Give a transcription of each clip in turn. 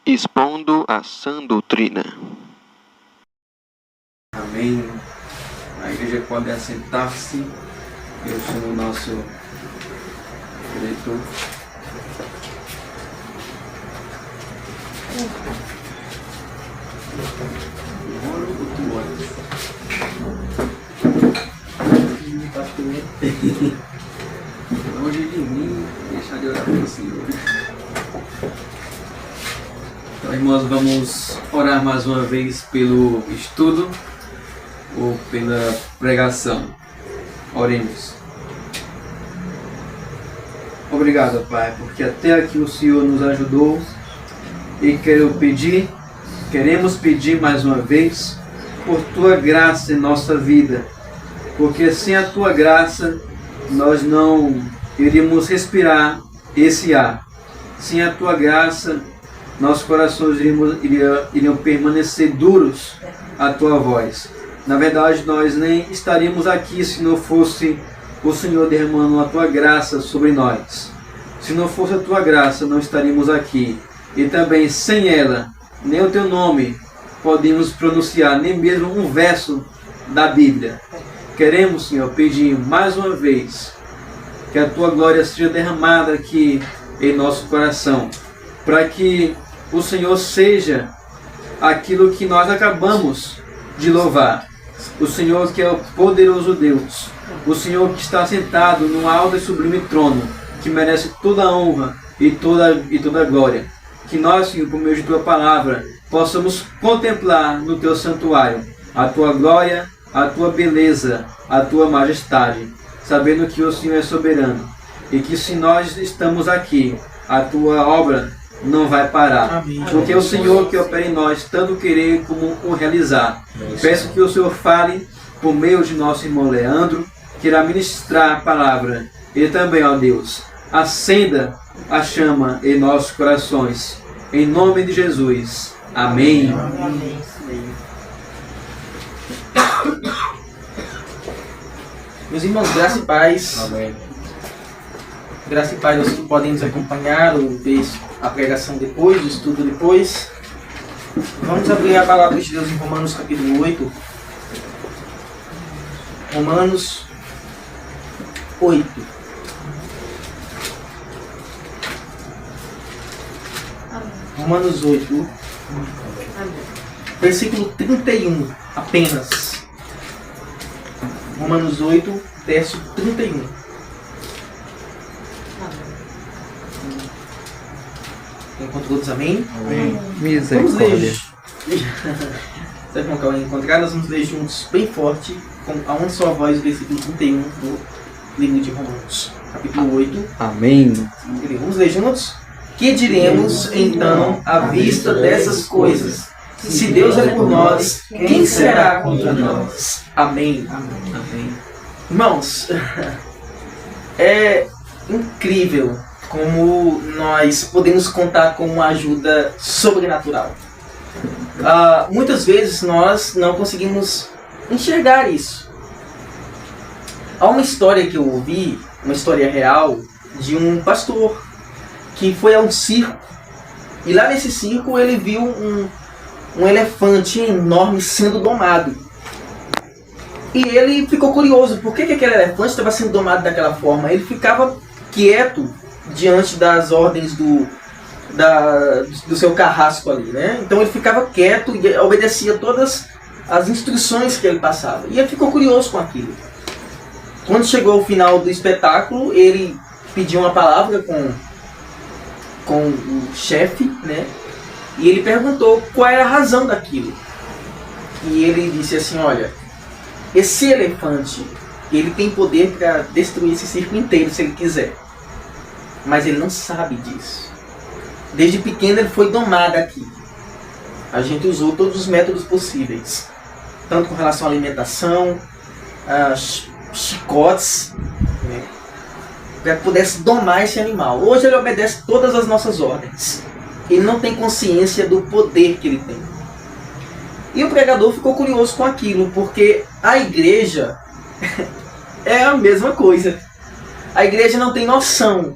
expondo a sã doutrina. Amém. A igreja pode assentar-se. Eu sou o nosso diretor. Longe de mim, deixar de orar pelo Senhor. Então, irmãos, vamos orar mais uma vez pelo estudo ou pela pregação. Oremos. Obrigado, Pai, porque até aqui o Senhor nos ajudou e queremos pedir mais uma vez por Tua graça em nossa vida, porque sem a Tua graça nós não iríamos respirar esse ar. Sem a Tua graça, nossos corações iriam permanecer duros à Tua voz. Na verdade, nós nem estaríamos aqui se não fosse o Senhor derramando a Tua graça sobre nós. Se não fosse a Tua graça, não estaríamos aqui. E também, sem ela, nem o Teu nome podemos pronunciar, nem mesmo um verso da Bíblia. Queremos, Senhor, pedir mais uma vez que a Tua glória seja derramada aqui em nosso coração, para que o Senhor seja aquilo que nós acabamos de louvar. O Senhor que é o poderoso Deus, o Senhor que está sentado no alto e sublime trono, que merece toda a honra e toda a glória. Que nós, Senhor, por meio de Tua palavra, possamos contemplar no Teu santuário a Tua glória, a Tua beleza, a Tua majestade, sabendo que o Senhor é soberano e que se nós estamos aqui, a Tua obra não vai parar. Amém. Porque é o Senhor que opera em nós tanto o querer como o realizar. Peço que o Senhor fale por meio de nosso irmão Leandro, que irá ministrar a palavra. E também, ó Deus, acenda a chama em nossos corações. Em nome de Jesus. Amém. Amém. Meus irmãos, graça e paz. Amém. Graça e paz, nós que podem nos acompanhar ou ver a pregação depois, o estudo depois. Vamos abrir a palavra de Deus em Romanos capítulo 8. Romanos 8. Romanos 8. Versículo 31 apenas. Romanos 8, verso 31. Enquanto todos, amém? Amém. Misericórdia. Se irmão Cauê encontrar, nós vamos ler juntos, bem forte, com a uma só voz, o versículo 31 do livro de Romanos, capítulo 8. Amém. Vamos ler juntos? Que diremos, então, à vista dessas coisas? Se Deus é por nós, quem será contra nós? Amém. Amém. Irmãos, é incrível como nós podemos contar com uma ajuda sobrenatural. Muitas vezes nós não conseguimos enxergar isso. Há uma história que eu ouvi, uma história real, de um pastor que foi a um circo. E lá nesse circo ele viu um elefante enorme sendo domado. E ele ficou curioso, por que aquele elefante estava sendo domado daquela forma? Ele ficava quieto diante das ordens do seu carrasco ali, né? Então ele ficava quieto e obedecia todas as instruções que ele passava. E ele ficou curioso com aquilo. Quando chegou ao final do espetáculo, ele pediu uma palavra com o chefe, né? E ele perguntou qual era a razão daquilo. E ele disse assim, olha, esse elefante, ele tem poder para destruir esse circo inteiro se ele quiser. Mas ele não sabe disso. Desde pequeno ele foi domado aqui. A gente usou todos os métodos possíveis. Tanto com relação à alimentação, chicotes, né? Para que pudesse domar esse animal. Hoje ele obedece todas as nossas ordens. Ele não tem consciência do poder que ele tem. E o pregador ficou curioso com aquilo, porque a igreja é a mesma coisa. A igreja não tem noção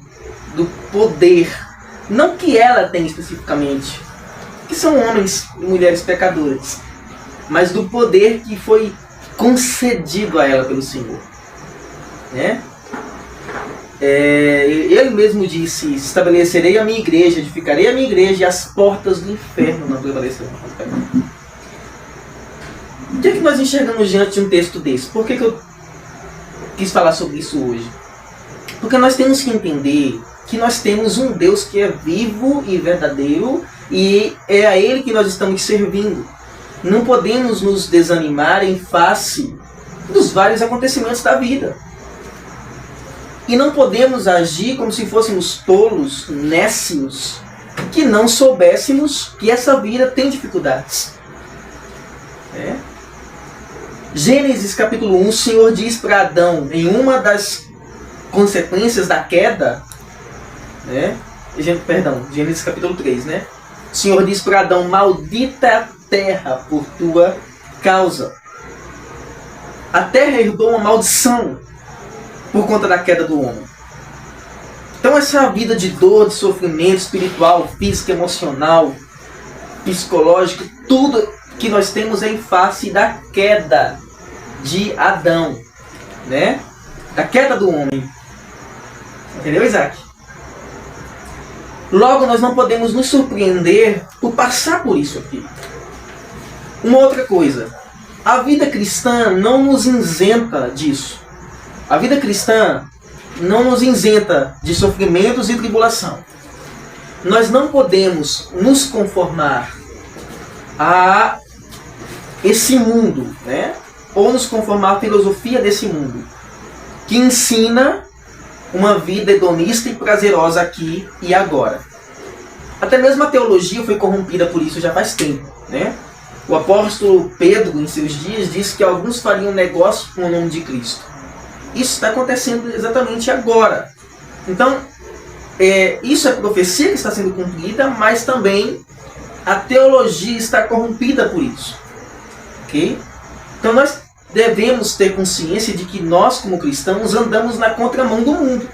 do poder, não que ela tem especificamente, que são homens e mulheres pecadores, mas do poder que foi concedido a ela pelo Senhor. Né? Ele mesmo disse: estabelecerei a minha igreja, edificarei a minha igreja, e as portas do inferno não prevalecerão contra ela. O que é que nós enxergamos diante de um texto desse? Por que eu quis falar sobre isso hoje? Porque nós temos que entender que nós temos um Deus que é vivo e verdadeiro, e é a Ele que nós estamos servindo. Não podemos nos desanimar em face dos vários acontecimentos da vida. E não podemos agir como se fôssemos tolos, nécios, que não soubéssemos que essa vida tem dificuldades. Gênesis capítulo 1, o Senhor diz para Adão, em uma das consequências da queda, Gênesis capítulo 3, né? O Senhor diz para Adão: maldita a terra por tua causa. A terra herdou uma maldição por conta da queda do homem. Então essa vida de dor, de sofrimento espiritual, físico, emocional, psicológico, tudo que nós temos é em face da queda de Adão, né? Da queda do homem. Entendeu, Isaac? Logo, nós não podemos nos surpreender por passar por isso aqui. Uma outra coisa, a vida cristã não nos isenta disso. A vida cristã não nos isenta de sofrimentos e tribulação. Nós não podemos nos conformar a esse mundo, né? Ou nos conformar à filosofia desse mundo, que ensina uma vida hedonista e prazerosa aqui e agora. Até mesmo a teologia foi corrompida por isso já faz tempo, né? O apóstolo Pedro, em seus dias, disse que alguns fariam negócio com o nome de Cristo. Isso está acontecendo exatamente agora. Então, isso é profecia que está sendo cumprida, mas também a teologia está corrompida por isso. Ok? Então nós devemos ter consciência de que nós, como cristãos, andamos na contramão do mundo.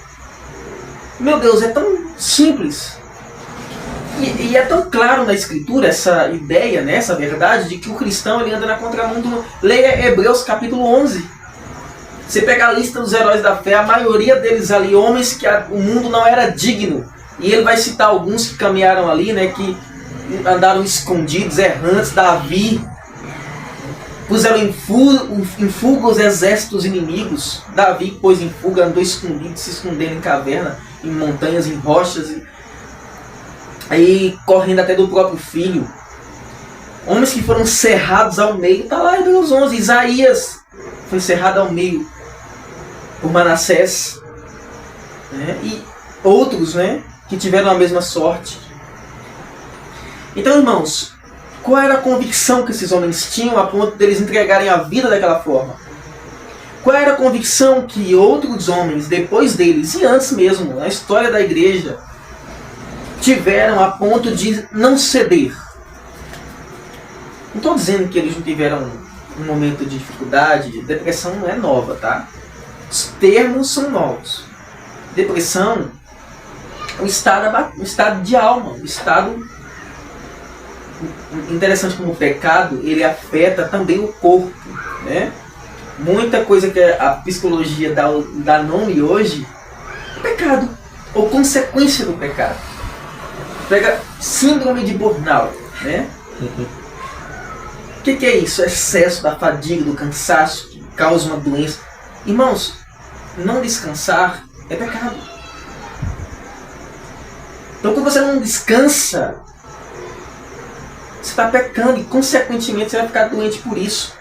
Meu Deus, é tão simples. E é tão claro na Escritura essa ideia, né, essa verdade, de que o cristão ele anda na contramão do mundo. Leia Hebreus capítulo 11. Você pega a lista dos heróis da fé, a maioria deles ali, homens que o mundo não era digno. E ele vai citar alguns que caminharam ali, né, que andaram escondidos, errantes. Davi, puseram em fuga os exércitos inimigos. Davi pôs em fuga, andou escondido, se escondendo em caverna, em montanhas, em rochas, aí correndo até do próprio filho. Homens que foram cerrados ao meio. Está lá em Hebreus 11. Isaías foi cerrado ao meio por Manassés, né? E outros, né, que tiveram a mesma sorte. Então, irmãos, qual era a convicção que esses homens tinham a ponto deles entregarem a vida daquela forma? Qual era a convicção que outros homens, depois deles e antes mesmo, na história da igreja, tiveram a ponto de não ceder? Não estou dizendo que eles não tiveram um momento de dificuldade. Depressão não é nova, tá? Os termos são novos. Depressão é um estado de alma, um estado interessante. Como o pecado, ele afeta também o corpo, né? Muita coisa que a psicologia dá nome hoje é pecado, ou consequência do pecado. Pega síndrome de burnout, né? O que é isso? Excesso da fadiga, do cansaço, que causa uma doença. Irmãos, não descansar é pecado. Então, quando você não descansa, você está pecando e, consequentemente, você vai ficar doente por isso.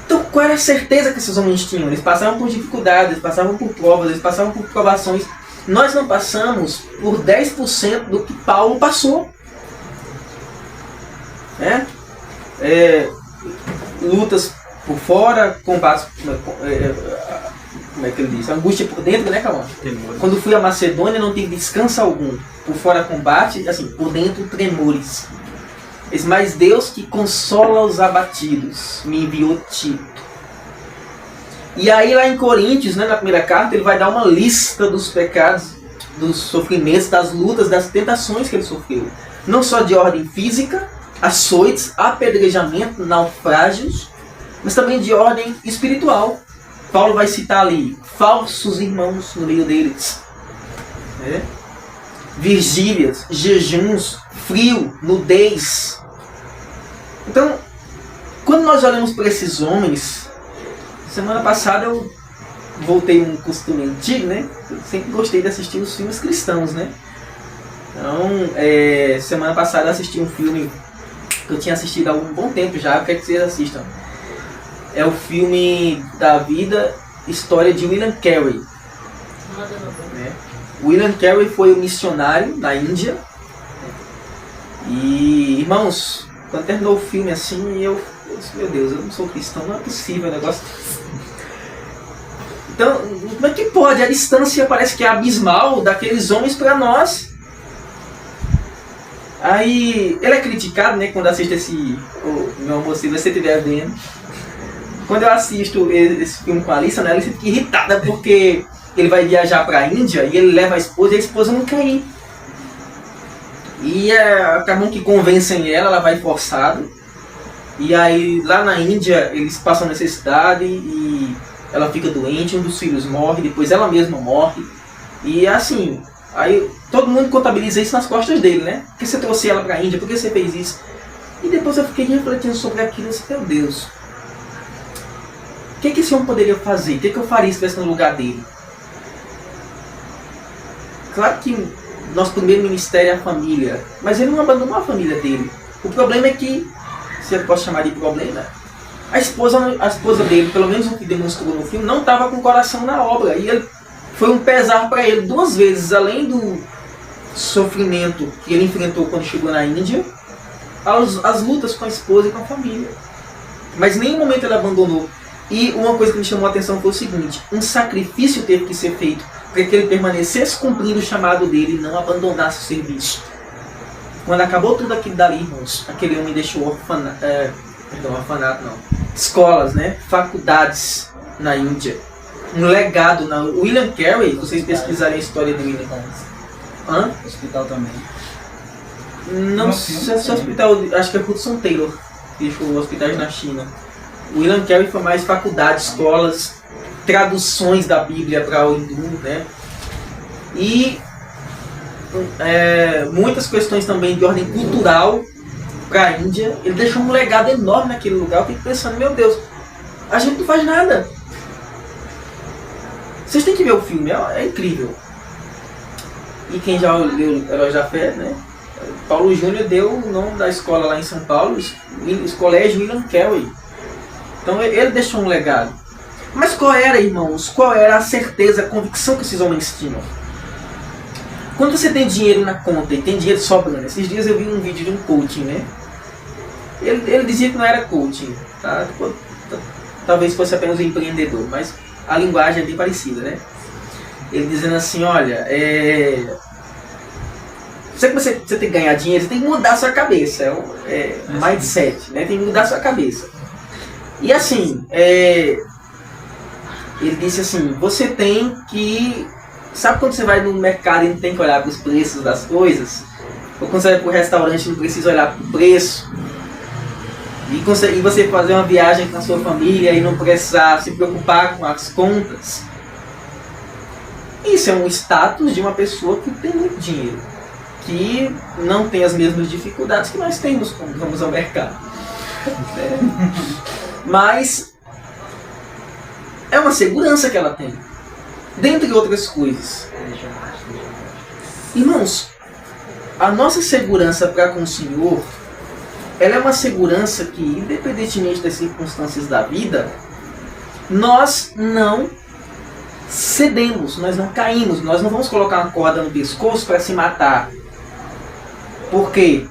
Então, qual era a certeza que esses homens tinham? Eles passavam por dificuldades, eles passavam por provas, eles passavam por provações. Nós não passamos por 10% do que Paulo passou. Lutas por fora, combates, como é que ele diz? Angústia por dentro, né, Calma? Quando fui à Macedônia não tive descanso algum. Por fora combate, assim, por dentro tremores. Mas Deus que consola os abatidos me enviou Tito. E aí lá em Coríntios, né, na primeira carta, ele vai dar uma lista dos pecados dos sofrimentos, das lutas, das tentações que ele sofreu. Não só de ordem física, açoites, apedrejamento, naufrágios, mas também de ordem espiritual. Paulo vai citar ali falsos irmãos no meio deles, né? Vigílias, jejuns, frio, nudez. Então, quando nós olhamos para esses homens, semana passada eu voltei um costume antigo, né? Eu sempre gostei de assistir os filmes cristãos, né? Então, semana passada eu assisti um filme que eu tinha assistido há um bom tempo já, eu quero que vocês assistam. É o filme da vida, história de William Carey. Né? William Carey foi um missionário na Índia. E, irmãos, quando terminou o filme assim, eu disse, meu Deus, eu não sou cristão, não é possível o negócio. Então, como é que pode? A distância parece que é abismal daqueles homens para nós. Aí, ele é criticado, né, quando assiste esse... meu amor, se você estiver vendo. Quando eu assisto esse filme com a Alissa, né, a Alissa fica irritada porque ele vai viajar para a Índia e ele leva a esposa e a esposa não quer ir. E acabam que convencem ela vai forçado. E aí, lá na Índia, eles passam necessidade e ela fica doente, um dos filhos morre, depois ela mesma morre. E assim, aí todo mundo contabiliza isso nas costas dele, né? Por que você trouxe ela para a Índia? Por que você fez isso? E depois eu fiquei refletindo sobre aquilo e disse, meu Deus, o que esse homem poderia fazer? O que eu faria se estivesse no lugar dele? Claro que nosso primeiro ministério é a família, mas ele não abandonou a família dele. O problema é que, se eu posso chamar de problema, a esposa dele, pelo menos o que demonstrou no filme, não estava com o coração na obra. E ele, foi um pesar para ele duas vezes, além do sofrimento que ele enfrentou quando chegou na Índia, as lutas com a esposa e com a família. Mas em nenhum momento ele abandonou. E uma coisa que me chamou a atenção foi o seguinte, um sacrifício teve que ser feito para que ele permanecesse cumprindo o chamado dele e não abandonasse o serviço. Quando acabou tudo aquilo dali, irmãos, aquele homem deixou escolas, né? Faculdades na Índia. Um legado. William Carey, vocês pesquisarem a história do William Carey. Hospital também. Não sei se é hospital, acho que é Hudson Taylor, que deixou hospitais na China. William Carey foi mais faculdades, escolas, traduções da Bíblia para o hindu, né? E muitas questões também de ordem cultural para a Índia. Ele deixou um legado enorme naquele lugar. Eu fico pensando, meu Deus, a gente não faz nada. Vocês têm que ver o filme, é incrível. E quem já leu Heróis da Fé, né? Paulo Júnior deu o nome da escola lá em São Paulo, o Colégio William Carey. Então ele deixou um legado. Mas qual era, irmãos? Qual era a certeza, a convicção que esses homens tinham? Quando você tem dinheiro na conta e tem dinheiro sobrando, esses dias eu vi um vídeo de um coaching, né? Ele dizia que não era coaching, tá? Talvez fosse apenas um empreendedor, mas a linguagem é bem parecida, né? Ele dizendo assim, olha, você tem que ganhar dinheiro, você tem que mudar a sua cabeça, mindset, né? Tem que mudar a sua cabeça. E assim, ele disse assim, você tem que... Sabe quando você vai no mercado e não tem que olhar para os preços das coisas? Ou quando você vai para o restaurante e não precisa olhar para o preço? E você fazer uma viagem com a sua família e não precisar se preocupar com as contas? Isso é um status de uma pessoa que tem muito dinheiro, que não tem as mesmas dificuldades que nós temos quando vamos ao mercado. Mas é uma segurança que ela tem, dentre outras coisas. Irmãos, a nossa segurança para com o Senhor, ela é uma segurança que, independentemente das circunstâncias da vida, nós não cedemos, nós não caímos, nós não vamos colocar uma corda no pescoço para se matar. Por quê?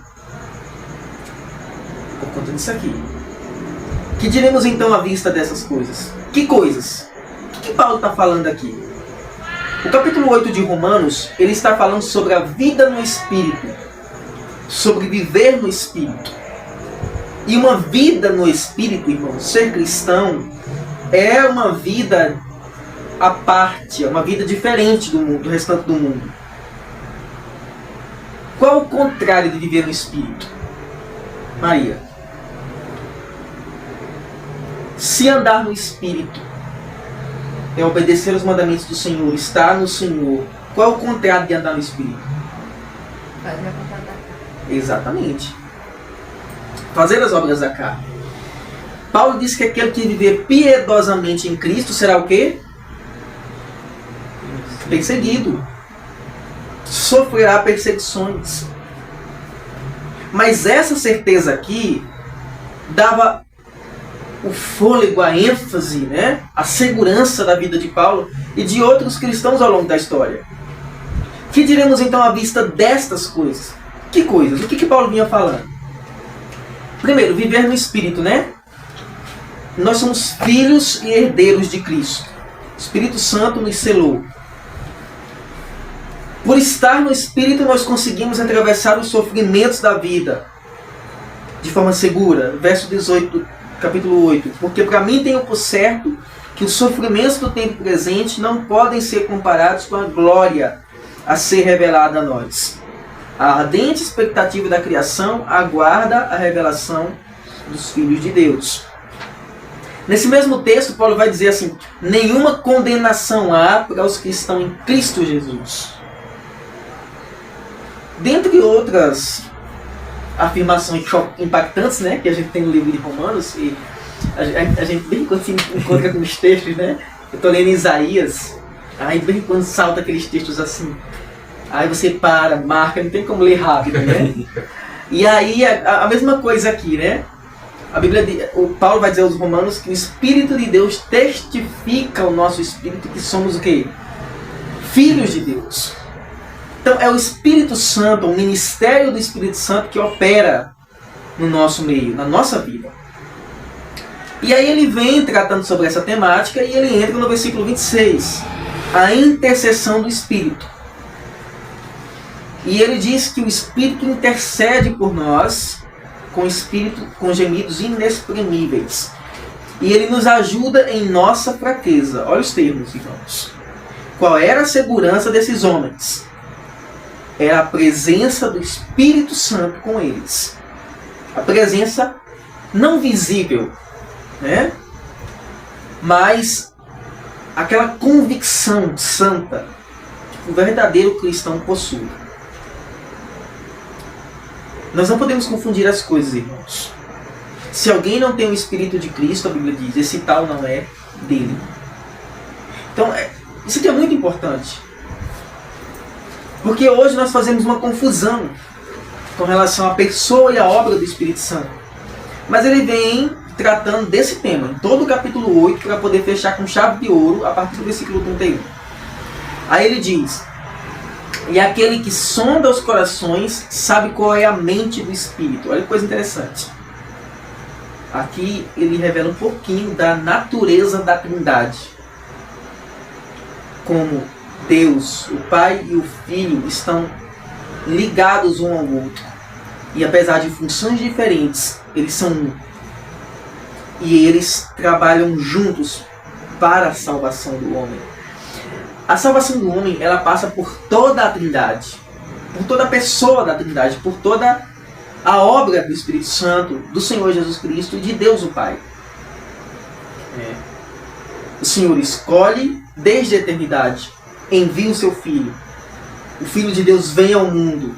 Por conta disso aqui. Que diremos então à vista dessas coisas? Que coisas? O que Paulo está falando aqui? O capítulo 8 de Romanos, ele está falando sobre a vida no Espírito, sobre viver no Espírito. E uma vida no Espírito, irmão, ser cristão, é uma vida à parte, é uma vida diferente do mundo, do restante do mundo. Qual o contrário de viver no Espírito? Maria. Se andar no Espírito é obedecer aos mandamentos do Senhor, estar no Senhor, qual é o contrário de andar no Espírito? Fazer a vontade da carne. Exatamente. Fazer as obras da carne. Paulo diz que aquele que viver piedosamente em Cristo será o quê? Perseguido. Sofrerá perseguições. Mas essa certeza aqui dava o fôlego, a ênfase, né? A segurança da vida de Paulo e de outros cristãos ao longo da história. Que diremos então à vista destas coisas? Que coisas? O que Paulo vinha falando? Primeiro, viver no Espírito, né? Nós somos filhos e herdeiros de Cristo. O Espírito Santo nos selou. Por estar no Espírito, nós conseguimos atravessar os sofrimentos da vida de forma segura. Verso 18 do capítulo 8. Porque para mim tenho por certo que os sofrimentos do tempo presente não podem ser comparados com a glória a ser revelada a nós. A ardente expectativa da criação aguarda a revelação dos filhos de Deus. Nesse mesmo texto, Paulo vai dizer assim: nenhuma condenação há para os que estão em Cristo Jesus. Dentre outras afirmações impactantes, né, que a gente tem no livro de Romanos, e a gente bem quando se encontra com os textos, né? Eu estou lendo Isaías, aí bem quando salta aqueles textos assim, aí você para, marca, não tem como ler rápido, né? E aí a mesma coisa aqui, né? A Bíblia, o Paulo vai dizer aos Romanos que o Espírito de Deus testifica ao nosso espírito que somos o quê? Filhos de Deus. Então é o Espírito Santo, o ministério do Espírito Santo que opera no nosso meio, na nossa vida. E aí ele vem tratando sobre essa temática e ele entra no versículo 26, a intercessão do Espírito. E ele diz que o Espírito intercede por nós com gemidos inexprimíveis. E ele nos ajuda em nossa fraqueza. Olha os termos, irmãos. Qual era a segurança desses homens? Era a presença do Espírito Santo com eles. A presença não visível, né? Mas aquela convicção santa que o verdadeiro cristão possui. Nós não podemos confundir as coisas, irmãos. Se alguém não tem o Espírito de Cristo, a Bíblia diz, esse tal não é dele. Então, isso aqui é muito importante. Porque hoje nós fazemos uma confusão com relação à pessoa e à obra do Espírito Santo. Mas ele vem tratando desse tema em todo o capítulo 8 para poder fechar com chave de ouro a partir do versículo 31. Aí ele diz: e aquele que sonda os corações sabe qual é a mente do Espírito. Olha que coisa interessante. Aqui ele revela um pouquinho da natureza da Trindade. Como Deus, o Pai e o Filho estão ligados um ao outro. E apesar de funções diferentes, eles são um. E eles trabalham juntos para a salvação do homem. A salvação do homem, ela passa por toda a Trindade, por toda a pessoa da Trindade, por toda a obra do Espírito Santo, do Senhor Jesus Cristo e de Deus o Pai. O Senhor escolhe desde a eternidade, envia o seu Filho. O Filho de Deus vem ao mundo,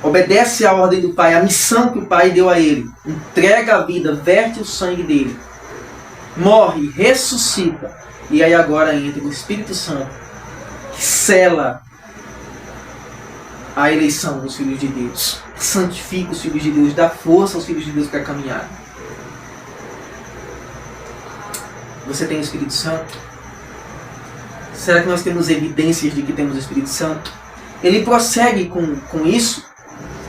obedece à ordem do Pai, a missão que o Pai deu a ele, entrega a vida, verte o sangue dele, morre, ressuscita, e aí agora entra o Espírito Santo, que sela a eleição dos filhos de Deus, santifica os filhos de Deus, dá força aos filhos de Deus para caminhar. Você tem o Espírito Santo? Será que nós temos evidências de que temos o Espírito Santo? Ele prossegue com isso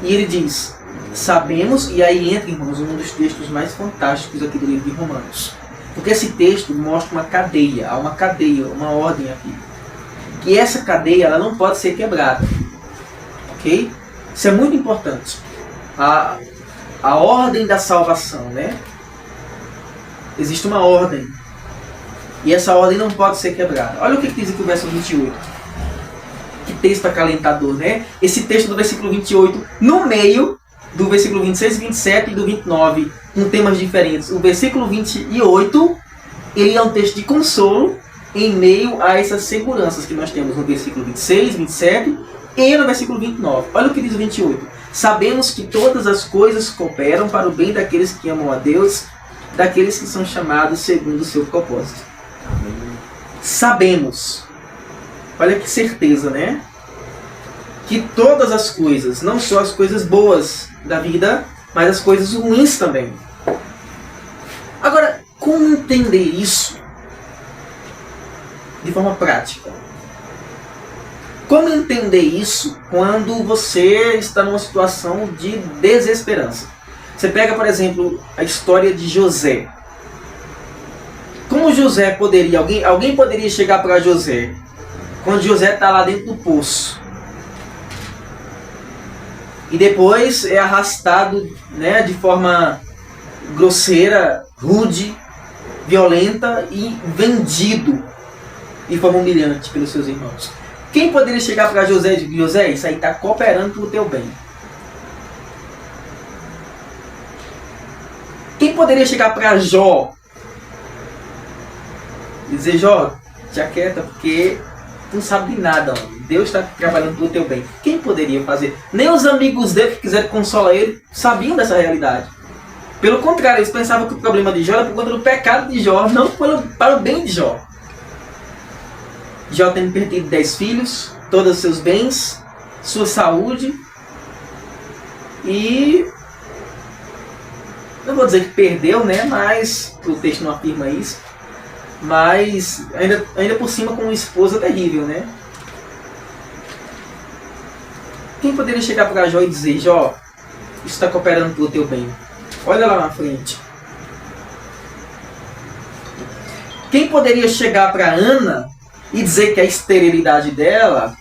e ele diz: sabemos, e aí entra, irmãos, um dos textos mais fantásticos aqui do livro de Romanos. Porque esse texto mostra uma cadeia, há uma cadeia, uma ordem aqui. E essa cadeia ela não pode ser quebrada. Ok? Isso é muito importante. A ordem da salvação, né? Existe uma ordem. E essa ordem não pode ser quebrada. Olha o que diz aqui o verso 28. Que texto acalentador, né? Esse texto do versículo 28, no meio do versículo 26, 27 e do 29, com temas diferentes. O versículo 28, ele é um texto de consolo em meio a essas seguranças que nós temos no versículo 26, 27 e no versículo 29. Olha o que diz o 28. Sabemos que todas as coisas cooperam para o bem daqueles que amam a Deus, daqueles que são chamados segundo o seu propósito. Sabemos. Olha que certeza, né? Que todas as coisas, não só as coisas boas da vida, mas as coisas ruins também. Agora, como entender isso de forma prática? Como entender isso quando você está numa situação de desesperança? Você pega, por exemplo, a história de José. Como José poderia, alguém poderia chegar para José quando José está lá dentro do poço e depois é arrastado, né, de forma grosseira, rude, violenta e vendido de forma humilhante pelos seus irmãos? Quem poderia chegar para José e dizer: José, isso aí está cooperando para o teu bem? Quem poderia chegar para Jó e dizer: Jó, te aquieta porque tu não sabe de nada, homem. Deus está trabalhando para o teu bem? Quem poderia fazer? Nem os amigos dele que quiseram consolar ele sabiam dessa realidade. Pelo contrário, eles pensavam que o problema de Jó era por conta do pecado de Jó, não para o bem de Jó. Jó tendo perdido 10 filhos, todos os seus bens, sua saúde, e não vou dizer que perdeu, né? Mas o texto não afirma isso. Mas ainda por cima com uma esposa terrível, né? Quem poderia chegar para Jó e dizer: Jó, isso está cooperando para o teu bem? Olha lá na frente. Quem poderia chegar para Ana e dizer que a esterilidade dela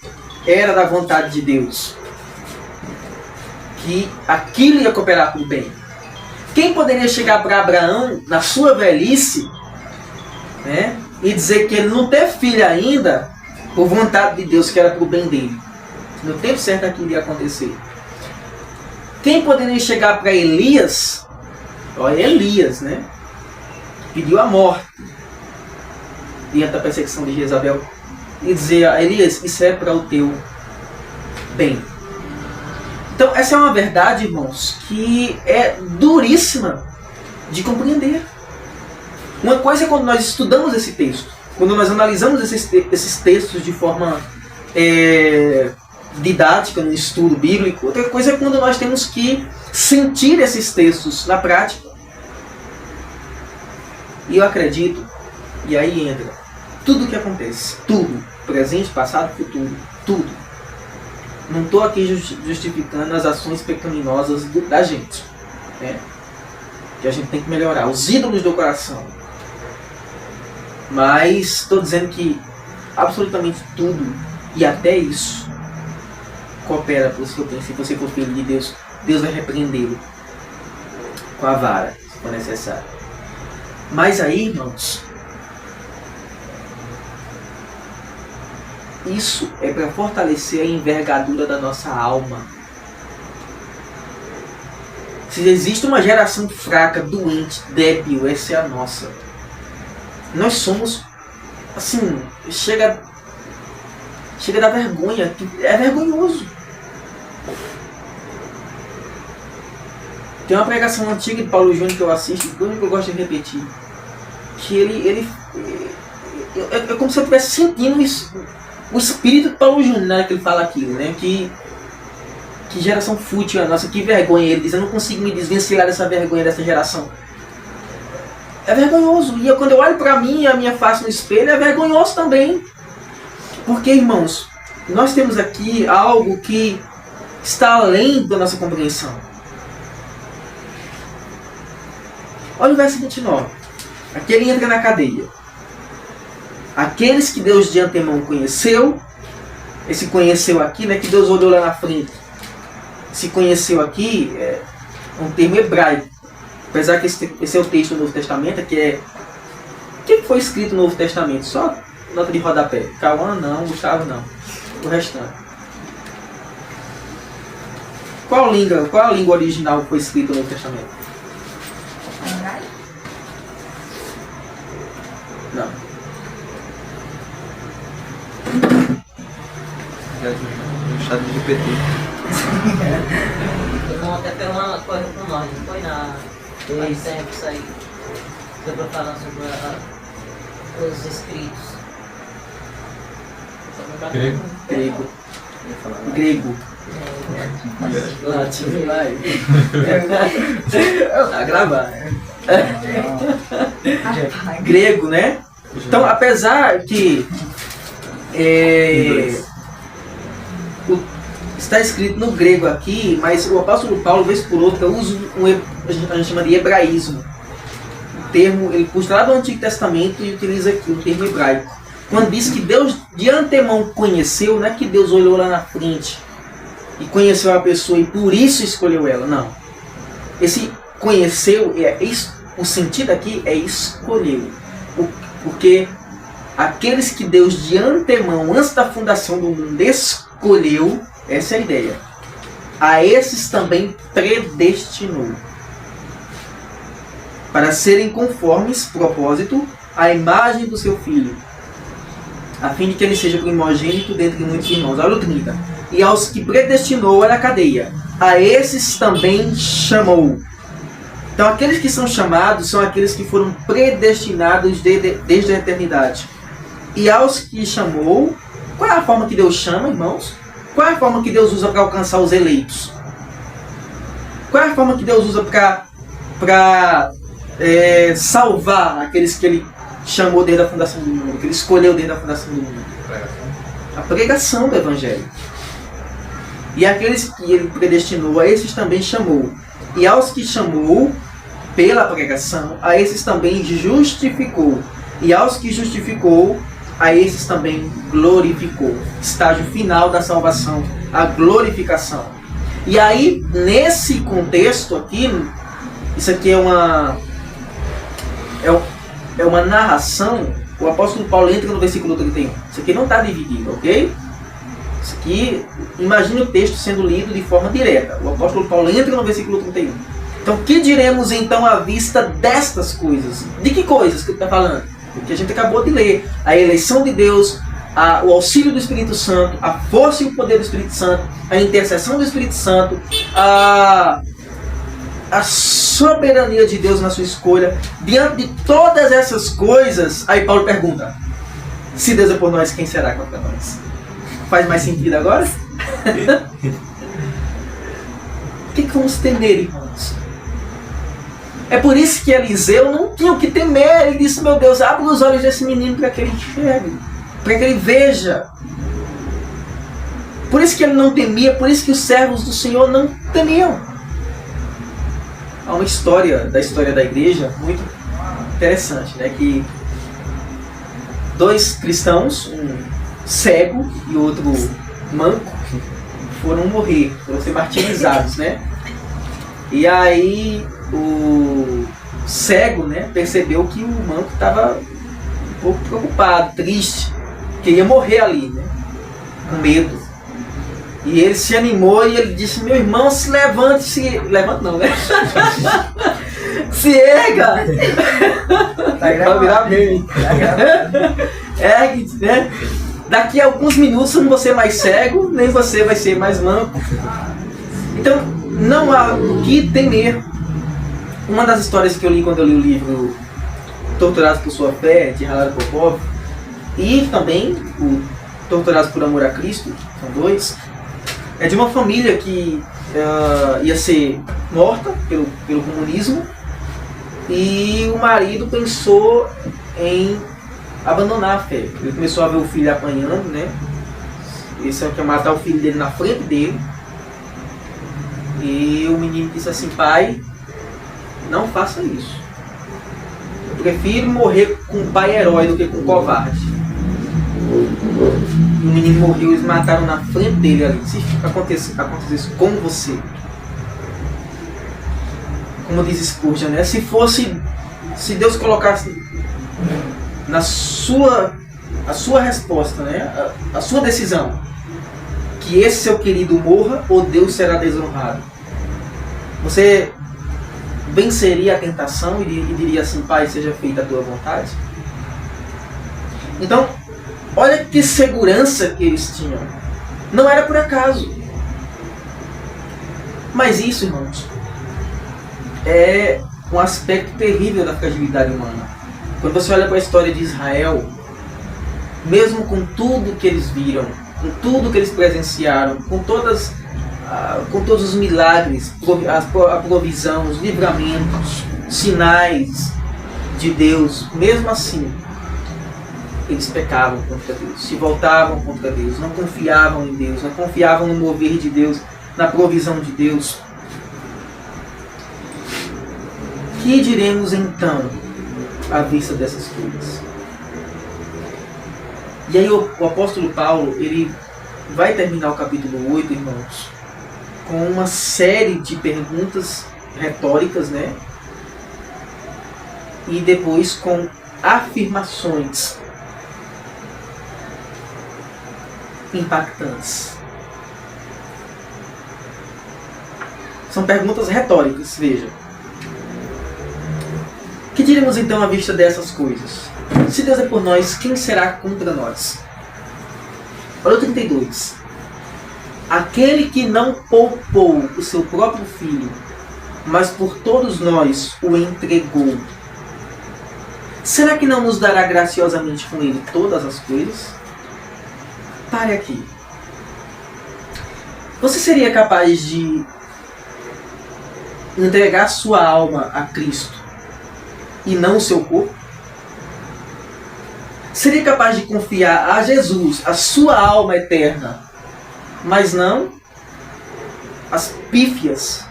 era da vontade de Deus? Que aquilo ia cooperar para o bem? Quem poderia chegar para Abraão na sua velhice, né, e dizer que ele não teve filho ainda por vontade de Deus, que era para o bem dele? No tempo certo aquilo ia acontecer. Quem poderia chegar para Elias? Olha, Elias, né? Pediu a morte diante da perseguição de Jezabel e dizer a Elias: isso é para o teu bem. Então essa é uma verdade, irmãos, que é duríssima de compreender. Uma coisa é quando nós estudamos esse texto, quando nós analisamos esses textos de forma didática, no estudo bíblico. Outra coisa é quando nós temos que sentir esses textos na prática. E eu acredito, e aí entra tudo o que acontece, tudo, presente, passado, futuro, tudo. Não estou aqui justificando as ações pecaminosas da gente, né? Que a gente tem que melhorar, os ídolos do coração. Mas estou dizendo que absolutamente tudo, e até isso, coopera para o seu bem. Se você for filho de Deus, Deus vai repreendê-lo com a vara, se for necessário. Mas aí, irmãos, isso é para fortalecer a envergadura da nossa alma. Se existe uma geração fraca, doente, débil, essa é a nossa. Nós somos, assim, chega a dar vergonha, é vergonhoso. Tem uma pregação antiga de Paulo Júnior que eu assisto, que eu gosto de repetir, que é como se eu estivesse sentindo isso, o espírito de Paulo Júnior, né, que ele fala aquilo, né, que geração fútil a nossa, que vergonha. Ele diz: eu não consigo me desvencilhar dessa vergonha dessa geração. É vergonhoso. E quando eu olho para mim e a minha face no espelho, é vergonhoso também. Porque, irmãos, nós temos aqui algo que está além da nossa compreensão. Olha o verso 29. Aqui ele entra na cadeia. Aqueles que Deus de antemão conheceu, esse conheceu aqui, né, que Deus olhou lá na frente. Se conheceu aqui é um termo hebraico. Apesar que esse é o texto do Novo Testamento, que é... O que foi escrito no Novo Testamento? Só nota de rodapé. Cauã não, Gustavo não. O restante. Qual a língua original que foi escrita no Novo Testamento? Não. No chat de GPT. Irmão até fez uma coisa com nós, não foi na faz tempo isso aí. Foi pra falar sobre os escritos. Grego. Latim, vai. Tá gravado. Grego, né? Então, apesar que está escrito no grego aqui, mas o apóstolo Paulo, vez por outra, usa a gente chama de hebraísmo. O termo, ele puxa lá do Antigo Testamento e utiliza aqui o termo hebraico. Quando diz que Deus de antemão conheceu, não é que Deus olhou lá na frente e conheceu a pessoa e por isso escolheu ela, não. Esse conheceu, o sentido aqui é escolheu. Porque aqueles que Deus de antemão, antes da fundação do mundo, escolheu, essa é a ideia. A esses também predestinou. Para serem conformes, propósito, à imagem do seu Filho, a fim de que ele seja primogênito dentre muitos irmãos. Olha o 30. E aos que predestinou, olha a cadeia. A esses também chamou. Então aqueles que são chamados são aqueles que foram predestinados desde a eternidade. E aos que chamou, qual é a forma que Deus chama, irmãos? Qual é a forma que Deus usa para alcançar os eleitos? Qual é a forma que Deus usa para salvar aqueles que Ele chamou desde a fundação do mundo, que Ele escolheu desde a fundação do mundo? A pregação do Evangelho. E aqueles que Ele predestinou, a esses também chamou. E aos que chamou pela pregação, a esses também justificou. E aos que justificou, a esses também glorificou. Estágio final da salvação, a glorificação. E aí, nesse contexto aqui, isso aqui é uma narração. O apóstolo Paulo entra no versículo 31. Isso aqui não está dividido, ok? Isso aqui, imagine o texto sendo lido de forma direta. O apóstolo Paulo entra no versículo 31. Então, o que diremos então à vista destas coisas? De que coisas que ele está falando? O que a gente acabou de ler. A eleição de Deus, o auxílio do Espírito Santo, a força e o poder do Espírito Santo, a intercessão do Espírito Santo, a soberania de Deus na sua escolha. Diante de todas essas coisas, aí Paulo pergunta: se Deus é por nós, quem será contra nós? Faz mais sentido agora? O que vamos temer, irmãos? É por isso que Eliseu não tinha o que temer. Ele disse: meu Deus, abre os olhos desse menino para que ele enxergue, para que ele veja. Por isso que ele não temia, por isso que os servos do Senhor não temiam. Há uma história da igreja muito interessante, né? Que dois cristãos, um cego e outro manco, foram morrer, foram ser martirizados, né? E aí o cego, né, percebeu que o manco estava um pouco preocupado, triste, que ia morrer ali, né, com medo. E ele se animou e ele disse: meu irmão, se levante, levante não, né? Se erga! Tá gravado. Ergue, né? Daqui a alguns minutos não vou ser mais cego, nem você vai ser mais manco. Então, não há o que temer. Uma das histórias que eu li quando eu li o livro Torturados por Sua Fé, de Halal Popov, e também o Torturados por Amor a Cristo, são dois, é de uma família que ia ser morta pelo comunismo, e o marido pensou em abandonar a fé. Ele começou a ver o filho apanhando, né? Ele só quer matar o filho dele na frente dele. E o menino disse assim: pai, não faça isso. Eu prefiro morrer com um pai herói do que com um covarde. E o menino morreu, eles mataram na frente dele ali. Se acontecesse com você, como diz Spurgeon, né? Se Deus colocasse a sua resposta, né? A sua decisão, que esse seu querido morra ou Deus será desonrado? Você venceria a tentação e diria assim: Pai, seja feita a tua vontade? Então, olha que segurança que eles tinham. Não era por acaso. Mas isso, irmãos, é um aspecto terrível da fragilidade humana. Quando você olha para a história de Israel, mesmo com tudo que eles viram, com tudo que eles presenciaram, com todos os milagres, a provisão, os livramentos, sinais de Deus, mesmo assim, eles pecavam contra Deus, se voltavam contra Deus, não confiavam em Deus, não confiavam no mover de Deus, na provisão de Deus. Que diremos então à vista dessas coisas? E aí o apóstolo Paulo, ele vai terminar o capítulo 8, irmãos, com uma série de perguntas retóricas, né? E depois com afirmações impactantes. São perguntas retóricas, veja. Que diremos então à vista dessas coisas? Se Deus é por nós, quem será contra nós? Olha o 32. Aquele que não poupou o seu próprio filho, mas por todos nós o entregou, será que não nos dará graciosamente com ele todas as coisas? Pare aqui. Você seria capaz de entregar sua alma a Cristo e não o seu corpo? Seria capaz de confiar a Jesus a sua alma eterna, mas não as pífias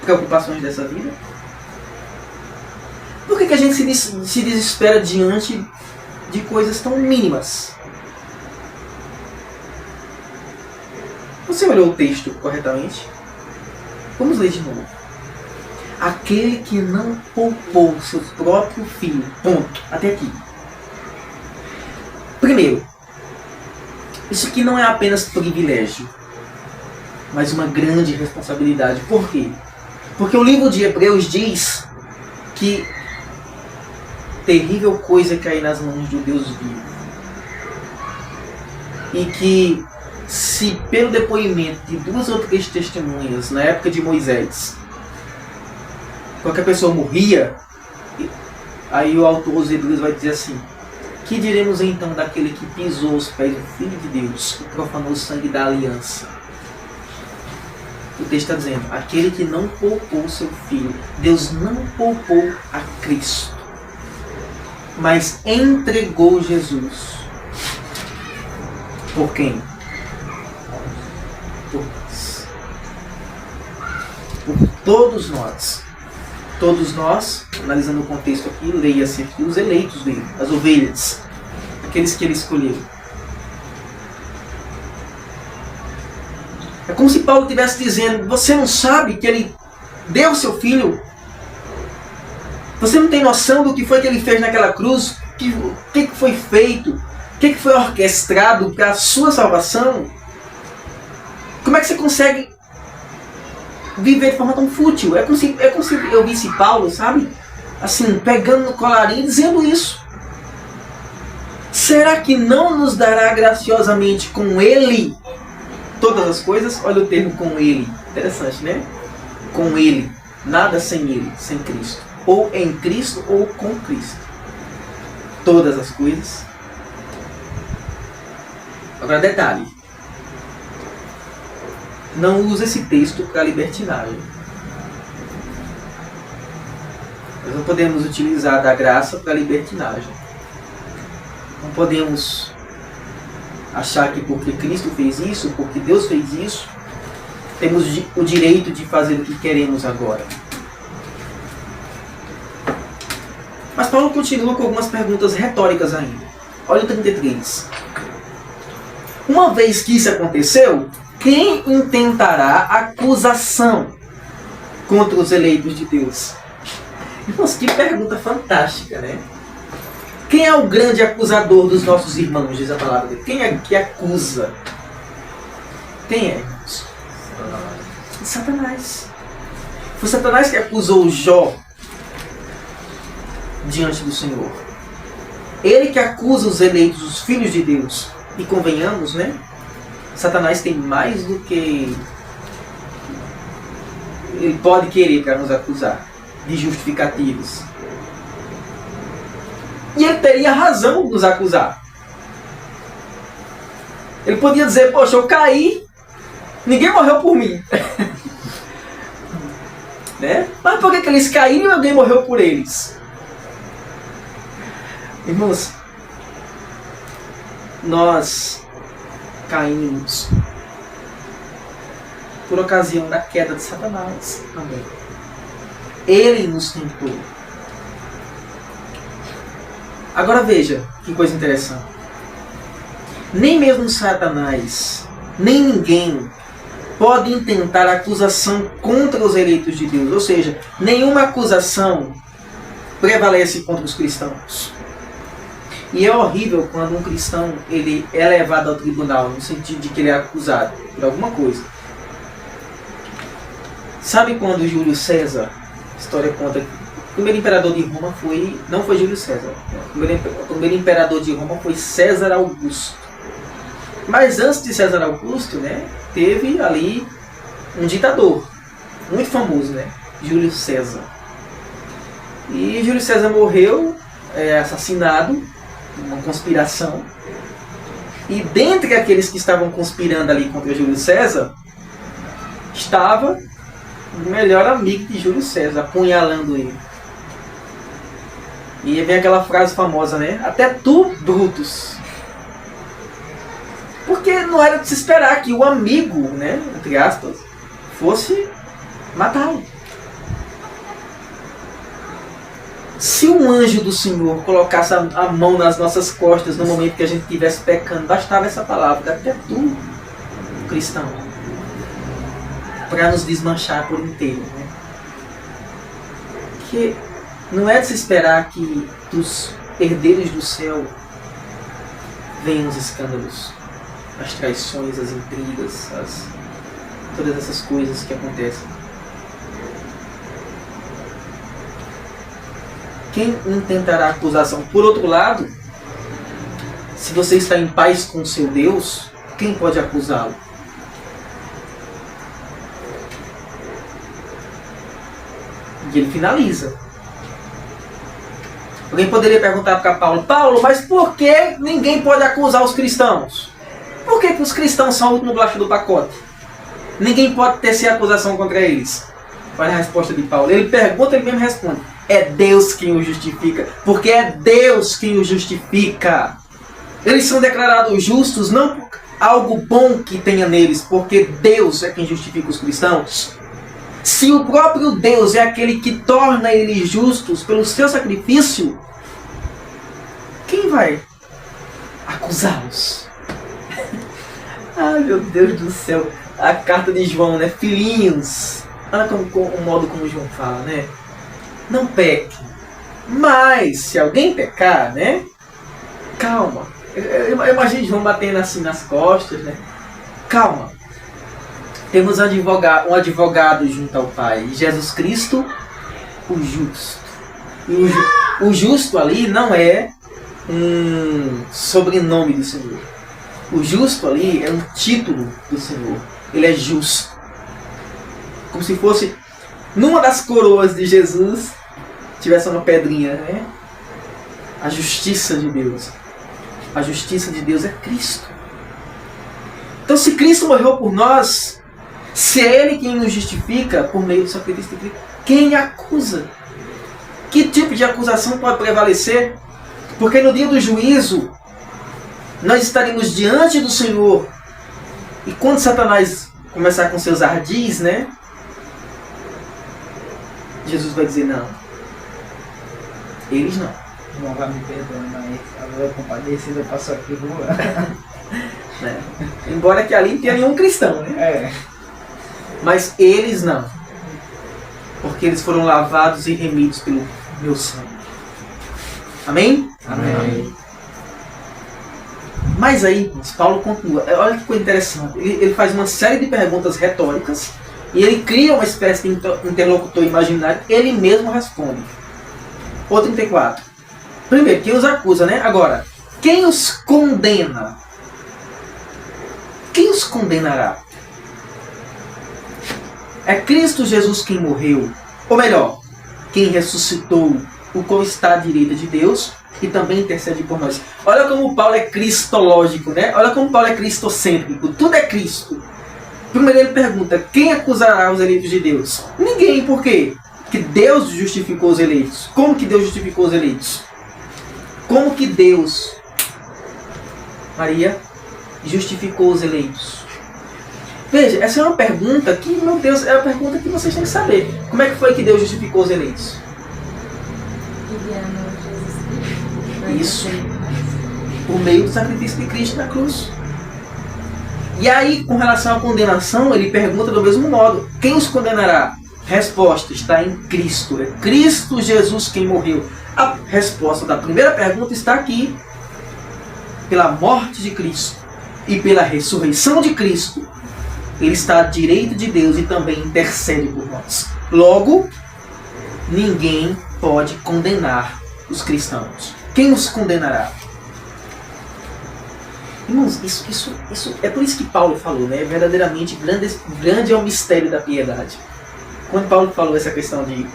preocupações dessa vida? Por que a gente se desespera diante de coisas tão mínimas? Você olhou o texto corretamente? Vamos ler de novo. Aquele que não poupou seu próprio filho. Ponto. Até aqui. Primeiro, isso aqui não é apenas privilégio, mas uma grande responsabilidade. Por quê? Porque o livro de Hebreus diz que terrível coisa é cair nas mãos de um Deus vivo. E que se pelo depoimento de 2 ou 3 testemunhas na época de Moisés, qualquer pessoa morria, aí o autor dos Hebreus vai dizer assim: que diremos então daquele que pisou os pés do Filho de Deus, que profanou o sangue da aliança? O texto está dizendo: aquele que não poupou o seu filho. Deus não poupou a Cristo, mas entregou Jesus. Por quem? Por todos nós. Todos nós, analisando o contexto aqui, leia-se aqui os eleitos dele, as ovelhas, aqueles que ele escolheu. É como se Paulo estivesse dizendo: você não sabe que ele deu seu filho? Você não tem noção do que foi que ele fez naquela cruz? O que foi feito? O que foi orquestrado para a sua salvação? Como é que você consegue viver de forma tão fútil? É como se eu visse Paulo, sabe? Assim, pegando no colarinho e dizendo isso. Será que não nos dará graciosamente com ele todas as coisas? Olha o termo com ele. Interessante, né? Com ele. Nada sem ele, sem Cristo. Ou em Cristo ou com Cristo. Todas as coisas. Agora detalhe. Não usa esse texto para libertinagem. Nós não podemos utilizar da graça para libertinagem. Não podemos achar que porque Cristo fez isso, porque Deus fez isso, temos o direito de fazer o que queremos agora. Mas Paulo continua com algumas perguntas retóricas ainda. Olha o 33. Uma vez que isso aconteceu, quem intentará acusação contra os eleitos de Deus? Irmãos, que pergunta fantástica, né? Quem é o grande acusador dos nossos irmãos, diz a palavra dele? Quem é que acusa? Quem é, irmãos? Satanás. Foi Satanás que acusou Jó diante do Senhor. Ele que acusa os eleitos, os filhos de Deus. E convenhamos, né? Satanás tem mais do que ele pode querer para nos acusar de justificativas. E ele teria razão de nos acusar. Ele podia dizer, poxa, eu caí, ninguém morreu por mim. Né? Mas por que eles caíram e alguém morreu por eles? Irmãos, nós caímos por ocasião da queda de Satanás também. Ele nos tentou. Agora veja que coisa interessante. Nem mesmo Satanás, nem ninguém pode intentar acusação contra os eleitos de Deus. Ou seja, nenhuma acusação prevalece contra os cristãos. E é horrível quando um cristão ele é levado ao tribunal, no sentido de que ele é acusado por alguma coisa. Sabe quando Júlio César, a história conta, o primeiro imperador de Roma não foi Júlio César. O primeiro imperador de Roma foi César Augusto. Mas antes de César Augusto, né, teve ali um ditador muito famoso, né, Júlio César. E Júlio César morreu assassinado, uma conspiração. E dentre aqueles que estavam conspirando ali contra Júlio César, estava o melhor amigo de Júlio César, apunhalando ele. E vem aquela frase famosa, né? Até tu, Brutus. Porque não era de se esperar que o amigo, né, entre aspas, fosse matá-lo. Se um anjo do Senhor colocasse a mão nas nossas costas no momento que a gente estivesse pecando, bastava essa palavra, até tu, cristão, para nos desmanchar por inteiro. Né? Porque não é de se esperar que dos herdeiros do céu venham os escândalos, as traições, as intrigas, todas essas coisas que acontecem. Quem intentará acusação? Por outro lado, se você está em paz com seu Deus, quem pode acusá-lo? E ele finaliza. Alguém poderia perguntar para Paulo, mas por que ninguém pode acusar os cristãos? Por que os cristãos são o último bolacha do pacote? Ninguém pode tecer acusação contra eles. Olha a resposta de Paulo. Ele pergunta, ele mesmo responde. É Deus quem os justifica. Porque é Deus quem os justifica. Eles são declarados justos não por algo bom que tenha neles, porque Deus é quem justifica os cristãos. Se o próprio Deus é aquele que torna eles justos pelo seu sacrifício, quem vai acusá-los? Ai, meu Deus do céu. A carta de João, né? Filhinhos. Olha o modo como João fala, né? Não peque. Mas, se alguém pecar, né? Calma. Eu imagino João batendo assim nas costas, né? Calma. Temos um advogado junto ao Pai. Jesus Cristo, o justo. E o justo ali não é um sobrenome do Senhor. O justo ali é um título do Senhor. Ele é justo. Como se fosse, numa das coroas de Jesus, tivesse uma pedrinha, né? A justiça de Deus. A justiça de Deus é Cristo. Então, se Cristo morreu por nós, se é Ele quem nos justifica por meio do sacrifício de Cristo, quem acusa? Que tipo de acusação pode prevalecer? Porque no dia do juízo, nós estaremos diante do Senhor. E quando Satanás começar com seus ardis, né? Jesus vai dizer não. Eles não. Não vai me perdoar, mas agora compadecido passou aqui rua. Né? Embora que ali não tenha nenhum cristão, né? É. Mas eles não. Porque eles foram lavados e remidos pelo meu sangue. Amém? Amém. Mas aí, Paulo continua. Olha que coisa interessante. Ele faz uma série de perguntas retóricas e ele cria uma espécie de interlocutor imaginário. Ele mesmo responde. O 34. Primeiro, quem os acusa, né? Agora, quem os condena? Quem os condenará? É Cristo Jesus quem morreu, ou melhor, quem ressuscitou, o qual está à direita de Deus e também intercede por nós. Olha como Paulo é cristológico, né? Olha como Paulo é cristocêntrico. Tudo é Cristo. Primeiro ele pergunta, quem acusará os eleitos de Deus? Ninguém, por quê? Porque Deus justificou os eleitos. Como que Deus justificou os eleitos? Como que Deus, Maria, justificou os eleitos? Veja, essa é uma pergunta que, meu Deus, é a pergunta que vocês têm que saber. Como é que foi que Deus justificou os eleitos? Isso. Por meio do sacrifício de Cristo na cruz. E aí, com relação à condenação, ele pergunta do mesmo modo. Quem os condenará? Resposta, está em Cristo. É Cristo Jesus quem morreu. A resposta da primeira pergunta está aqui. Pela morte de Cristo e pela ressurreição de Cristo, Ele está à direita de Deus e também intercede por nós. Logo, ninguém pode condenar os cristãos. Quem os condenará? Irmãos, isso é por isso que Paulo falou, né? Verdadeiramente grande é o mistério da piedade. Quando Paulo falou essa questão de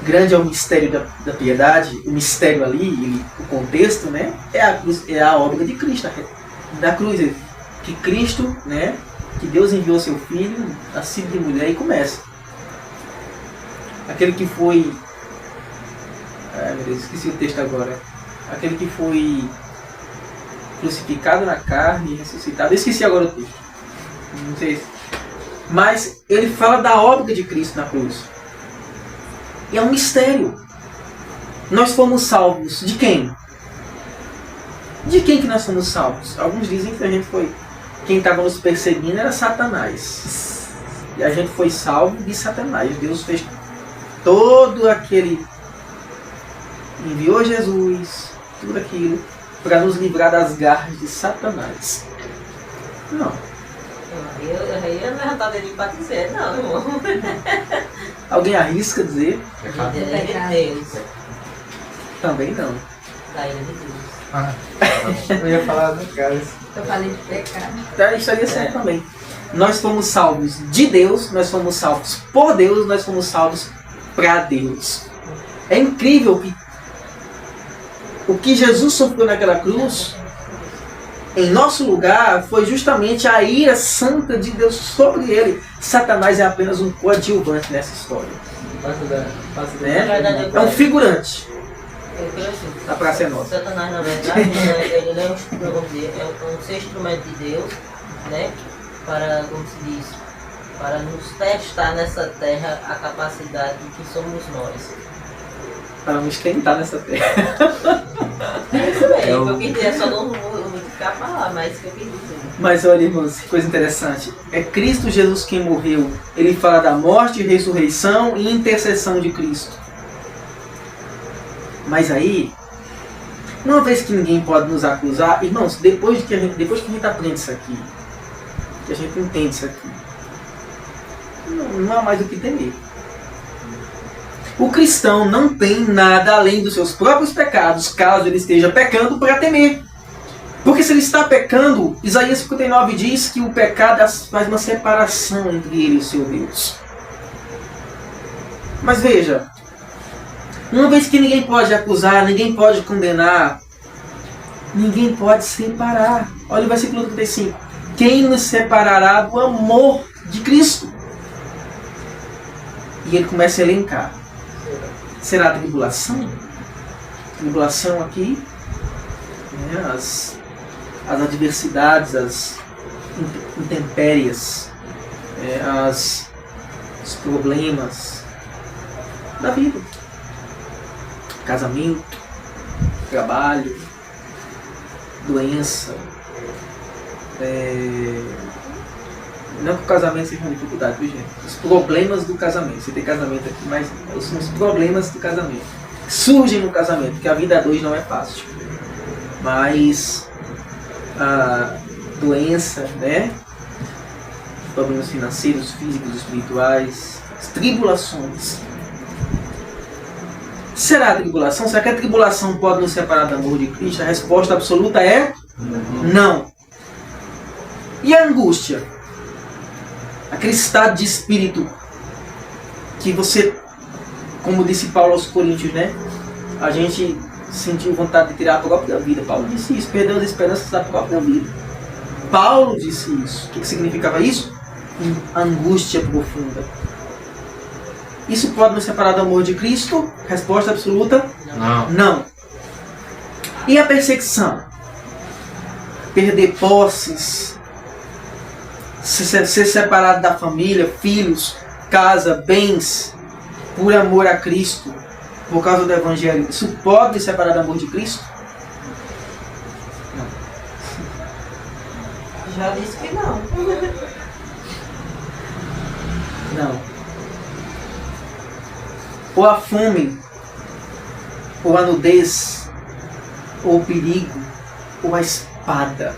grande é o mistério da piedade, o mistério ali, o contexto, né? É a obra de Cristo, da cruz. Que Cristo, né? Que Deus enviou seu Filho, nascido de mulher, e começa. Aquele que foi... Ai, meu Deus, esqueci o texto agora. Aquele que foi crucificado na carne e ressuscitado. Eu esqueci agora o texto. Não sei. Mas ele fala da obra de Cristo na cruz. E é um mistério. Nós fomos salvos de quem? De quem que nós fomos salvos? Alguns dizem que a gente foi... Quem estava nos perseguindo era Satanás. E a gente foi salvo de Satanás. Deus fez todo aquele... Enviou Jesus, tudo aquilo, para nos livrar das garras de Satanás. Não. Eu ia levantar dedinho para dizer, não, irmão. Alguém arrisca dizer? Deus. Também não. Da ira de Deus. Eu ia falar do caso. Eu falei de pecado. Tá, estaria certo também. Nós fomos salvos de Deus, nós fomos salvos por Deus, nós fomos salvos para Deus. É incrível que o que Jesus sofreu naquela cruz, em nosso lugar, foi justamente a ira santa de Deus sobre ele. Satanás é apenas um coadjuvante nessa história. Né? É um figurante. A praça é nossa. Satanás, na verdade, ele é um ser instrumento de Deus, né? Para, como se diz, para nos testar nessa terra a capacidade que somos nós. Para nos tentar nessa terra. É isso mesmo, eu quis dizer, só não vou ficar para lá, mas que eu quis dizer. Mas olha, irmãos, que coisa interessante. É Cristo Jesus quem morreu. Ele fala da morte, ressurreição e intercessão de Cristo. Mas aí, uma vez que ninguém pode nos acusar, irmãos, depois que a gente aprende isso aqui, que a gente entende isso aqui, não há mais o que temer. O cristão não tem nada além dos seus próprios pecados, caso ele esteja pecando, para temer. Porque se ele está pecando, Isaías 59 diz que o pecado faz uma separação entre ele e o seu Deus. Mas veja, uma vez que ninguém pode acusar, ninguém pode condenar, ninguém pode separar. Olha o versículo 35. Quem nos separará do amor de Cristo? E ele começa a elencar. Será a tribulação? Tribulação aqui, né, as adversidades, as intempéries, os problemas da vida. Casamento, trabalho, doença. Não que o casamento seja uma dificuldade, viu, gente? Os problemas do casamento. Você tem casamento aqui, mas são os problemas do casamento. Surgem no casamento, porque a vida a dois não é fácil. Mas a doença, né? Problemas financeiros, físicos, espirituais, as tribulações. Será a tribulação? Será que a tribulação pode nos separar do amor de Cristo? A resposta absoluta é não. E a angústia? Aquele estado de espírito que você, como disse Paulo aos Coríntios, né? A gente sentiu vontade de tirar a própria vida. Paulo disse isso, perdeu as esperanças da própria vida. Paulo disse isso. O que significava isso? Angústia profunda. Isso pode nos separar do amor de Cristo? Resposta absoluta? Não. E a perseguição? Perder posses, ser separado da família, filhos, casa, bens, por amor a Cristo, por causa do Evangelho. Isso pode nos separar do amor de Cristo? Já disse que não. Não. Ou a fome, ou a nudez, ou o perigo, ou a espada.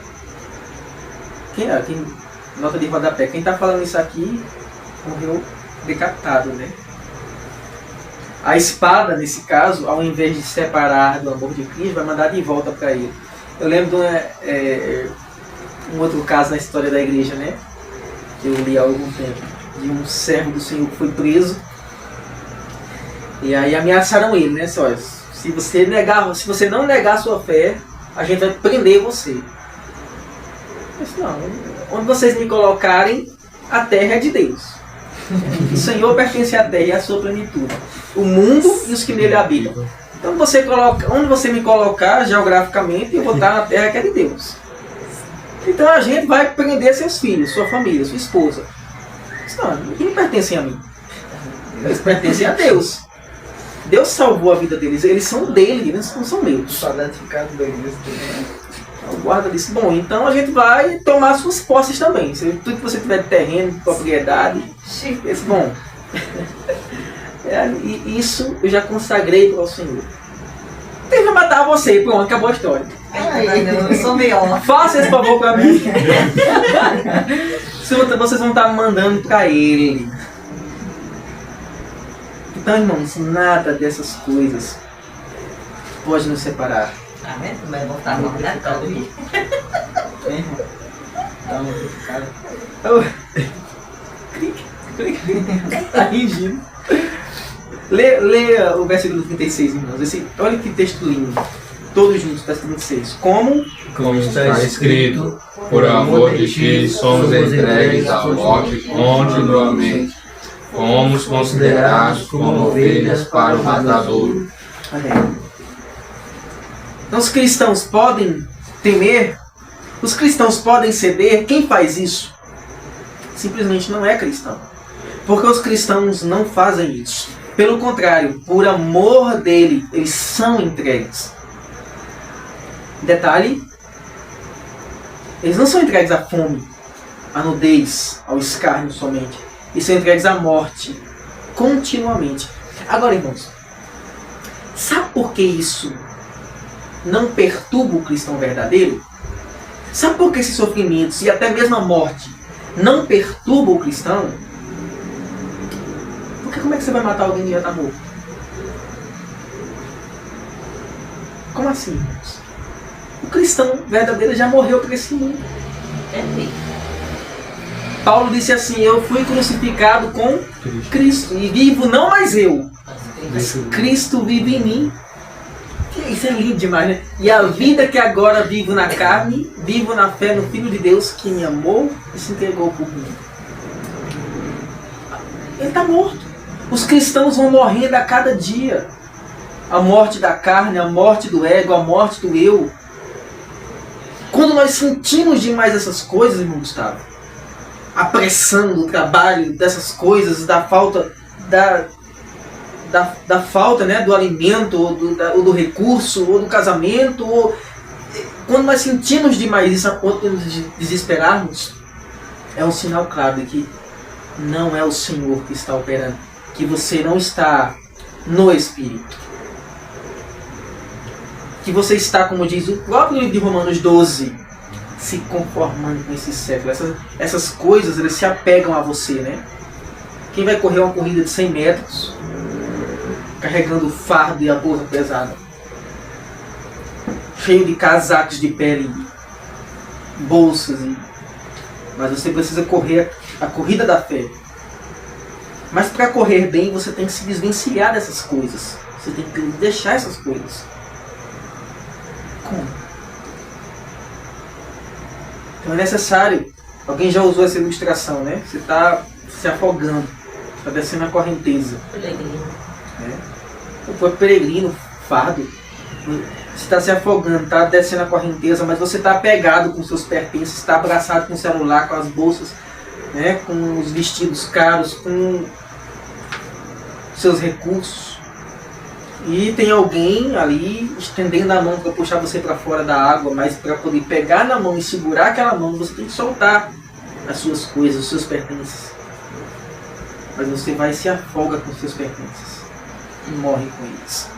Quem nota de rodapé, quem está falando isso aqui morreu decapitado, né? A espada, nesse caso, ao invés de separar do amor de Cristo, vai mandar de volta para ele. Eu lembro de um outro caso na história da igreja, né? Que eu li há algum tempo, de um servo do Senhor que foi preso. E aí ameaçaram ele, né? Olha, se você não negar a sua fé, a gente vai prender você. Eu disse, não, onde vocês me colocarem, a terra é de Deus. O Senhor pertence à terra e à sua plenitude. O mundo e os que nele habitam. Então onde você me colocar geograficamente, eu vou estar na terra que é de Deus. Então a gente vai prender seus filhos, sua família, sua esposa. Eu disse, não, eles não pertencem a mim. Eles pertencem a Deus. Deus salvou a vida deles, eles são dele, eles não são meus. Só identificado da igreja também. O guarda disse, bom, então a gente vai tomar suas posses também. Tudo que você tiver de terreno, propriedade. Eu disse, bom, e isso eu já consagrei para o Senhor. Ele vai matar você, pronto, acabou a história. Eu sou melhor. Faça esse favor para mim. Vocês vão estar mandando para ele. Então, irmãos, nada dessas coisas pode nos separar. Tá vendo? Mas vou estar modificado aqui. Tá modificado. Tá rindo. Leia o versículo 36, irmãos. Olha que texto lindo. Todos juntos, versículo 26. Como está escrito, por amor de ti somos entregues à morte continuamente. Fomos considerados como ovelhas para o matadouro. Então os cristãos podem temer? Os cristãos podem ceder? Quem faz isso? Simplesmente não é cristão. Porque os cristãos não fazem isso. Pelo contrário, por amor dele, eles são entregues. Detalhe, eles não são entregues à fome, à nudez, ao escárnio somente. E são entregues à morte continuamente. Agora, irmãos, sabe por que isso não perturba o cristão verdadeiro? Sabe por que esses sofrimentos e até mesmo a morte não perturba o cristão? Porque como é que você vai matar alguém que já está morto? Como assim, irmãos? O cristão verdadeiro já morreu para esse mundo. Paulo disse assim, eu fui crucificado com Cristo e vivo não mais eu, mas Cristo vive em mim. Isso é lindo demais, né? E a vida que agora vivo na carne, vivo na fé no Filho de Deus que me amou e se entregou por mim. Ele está morto. Os cristãos vão morrendo a cada dia. A morte da carne, a morte do ego, a morte do eu. Quando nós sentimos demais essas coisas, irmão Gustavo, a pressão do trabalho, dessas coisas, da falta da falta, né, do alimento, ou do recurso, ou do casamento, quando nós sentimos demais isso a ponto de nos desesperarmos, é um sinal claro de que não é o Senhor que está operando, que você não está no Espírito, que você está, como diz o próprio livro de Romanos 12, se conformando com esse século. Essas coisas, eles se apegam a você, né? Quem vai correr uma corrida de 100 metros, carregando o fardo e a bolsa pesada, cheio de casacos de pele, bolsas, mas você precisa correr a corrida da fé. Mas para correr bem, você tem que se desvencilhar dessas coisas. Você tem que deixar essas coisas. Como? Então é necessário. Alguém já usou essa ilustração, né? Você está se afogando, está descendo a correnteza. Peregrino. O próprio peregrino, fardo. Você está se afogando, está descendo a correnteza, mas você está apegado com seus pertences, está abraçado com o celular, com as bolsas, né? Com os vestidos caros, com seus recursos. E tem alguém ali estendendo a mão para puxar você para fora da água, mas para poder pegar na mão e segurar aquela mão, você tem que soltar as suas coisas, os seus pertences. Mas você vai e se afoga com os seus pertences e morre com eles.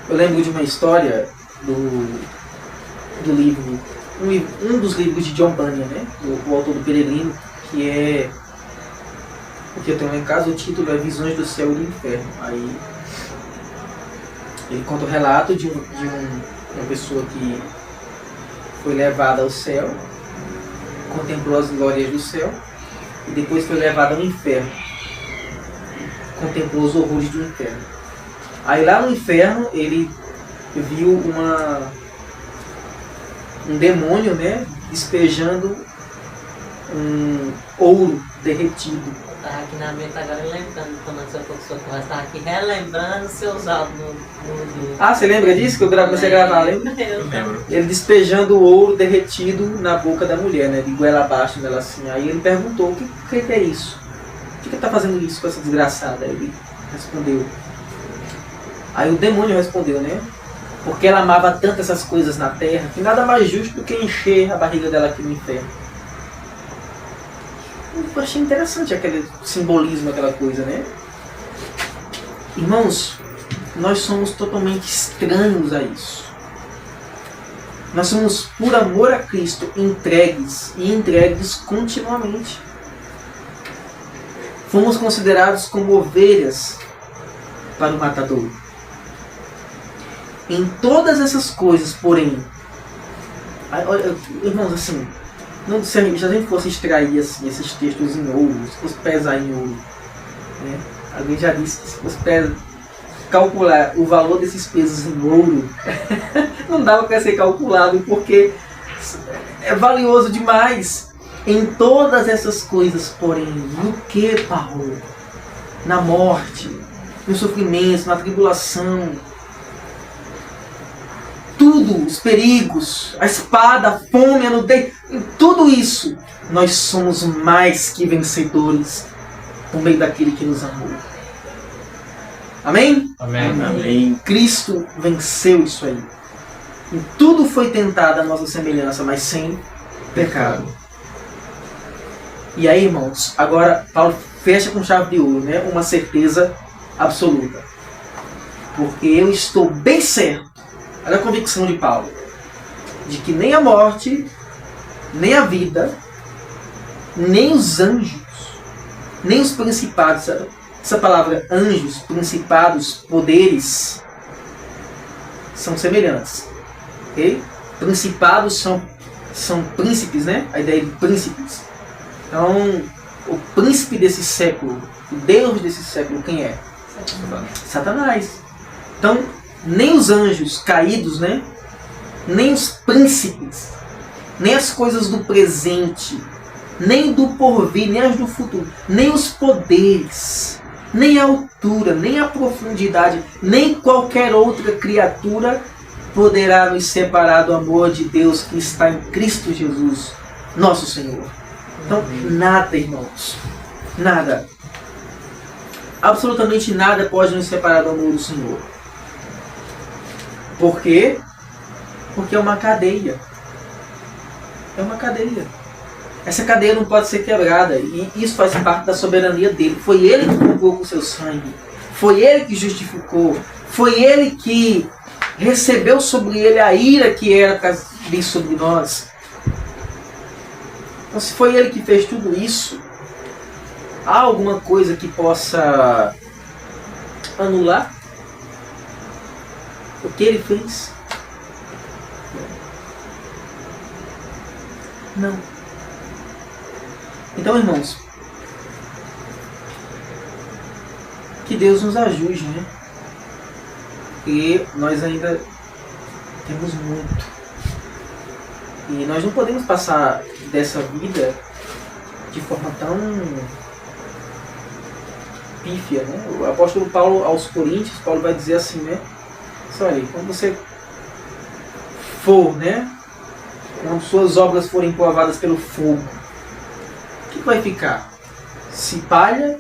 Eu lembro de uma história do livro, um dos livros de John Bunyan, né? O autor do Peregrino, que é, o que eu tenho lá em casa, o título é Visões do Céu e do Inferno. Aí ele conta o relato de uma pessoa que foi levada ao céu, contemplou as glórias do céu, e depois foi levada ao inferno, contemplou os horrores do inferno. Aí lá no inferno ele viu um demônio, né, despejando um ouro derretido. Eu estava aqui na mente agora lembrando, quando você começou a conversa, estava aqui relembrando seus áudios no Ah, você lembra disso? Que eu comecei a gravar, lembra? Eu lembro. Ele despejando o ouro derretido na boca da mulher, né, de goela abaixo nela assim. Aí ele perguntou, o que é isso? Por que está fazendo isso com essa desgraçada? Aí ele respondeu. Aí o demônio respondeu, né? Porque ela amava tanto essas coisas na terra, que nada mais justo do que encher a barriga dela aqui no inferno. Eu achei interessante aquele simbolismo, aquela coisa, né? Irmãos, nós somos totalmente estranhos a isso. Nós somos, por amor a Cristo, entregues e entregues continuamente. Fomos considerados como ovelhas para o matador. Em todas essas coisas, porém, olha, irmãos, assim, não, se a gente fosse extrair assim, esses textos em ouro, se fosse pesar em ouro, né? Alguém já disse que se fosse calcular o valor desses pesos em ouro, não dava para ser calculado, porque é valioso demais. Em todas essas coisas, porém, no que, Paulo? Na morte, no sofrimento, na tribulação, tudo, os perigos, a espada, a fome, a nudez, em tudo isso, nós somos mais que vencedores por meio daquele que nos amou. Amém? Amém. Amém. Cristo venceu isso aí. Em tudo foi tentada a nossa semelhança, mas sem pecado. E aí, irmãos, agora Paulo fecha com chave de ouro, né? Uma certeza absoluta. Porque eu estou bem certo, olha a convicção de Paulo, de que nem a morte, nem a vida, nem os anjos, nem os principados, essa palavra anjos, principados, poderes, são semelhantes. Okay? Principados são príncipes, né? A ideia de príncipes. Então, o príncipe desse século, o Deus desse século, quem é? Satanás. Então, nem os anjos caídos, né? Nem os príncipes, nem as coisas do presente, nem do porvir, nem as do futuro, nem os poderes, nem a altura, nem a profundidade, nem qualquer outra criatura poderá nos separar do amor de Deus que está em Cristo Jesus, nosso Senhor. Então, nada, irmãos, nada, absolutamente nada pode nos separar do amor do Senhor. Por quê? Porque é uma cadeia. É uma cadeia. Essa cadeia não pode ser quebrada. E isso faz parte da soberania dele. Foi ele que comprou com seu sangue. Foi ele que justificou. Foi ele que recebeu sobre ele a ira que era para vir sobre nós. Então, se foi ele que fez tudo isso, há alguma coisa que possa anular o que ele fez? Não. Então, irmãos, que Deus nos ajude, né? Porque nós ainda temos muito. E nós não podemos passar dessa vida de forma tão pífia, né? O apóstolo Paulo aos Coríntios, Paulo vai dizer assim, né? Olha, quando você for, né? Quando suas obras forem provadas pelo fogo, o que vai ficar? Se palha,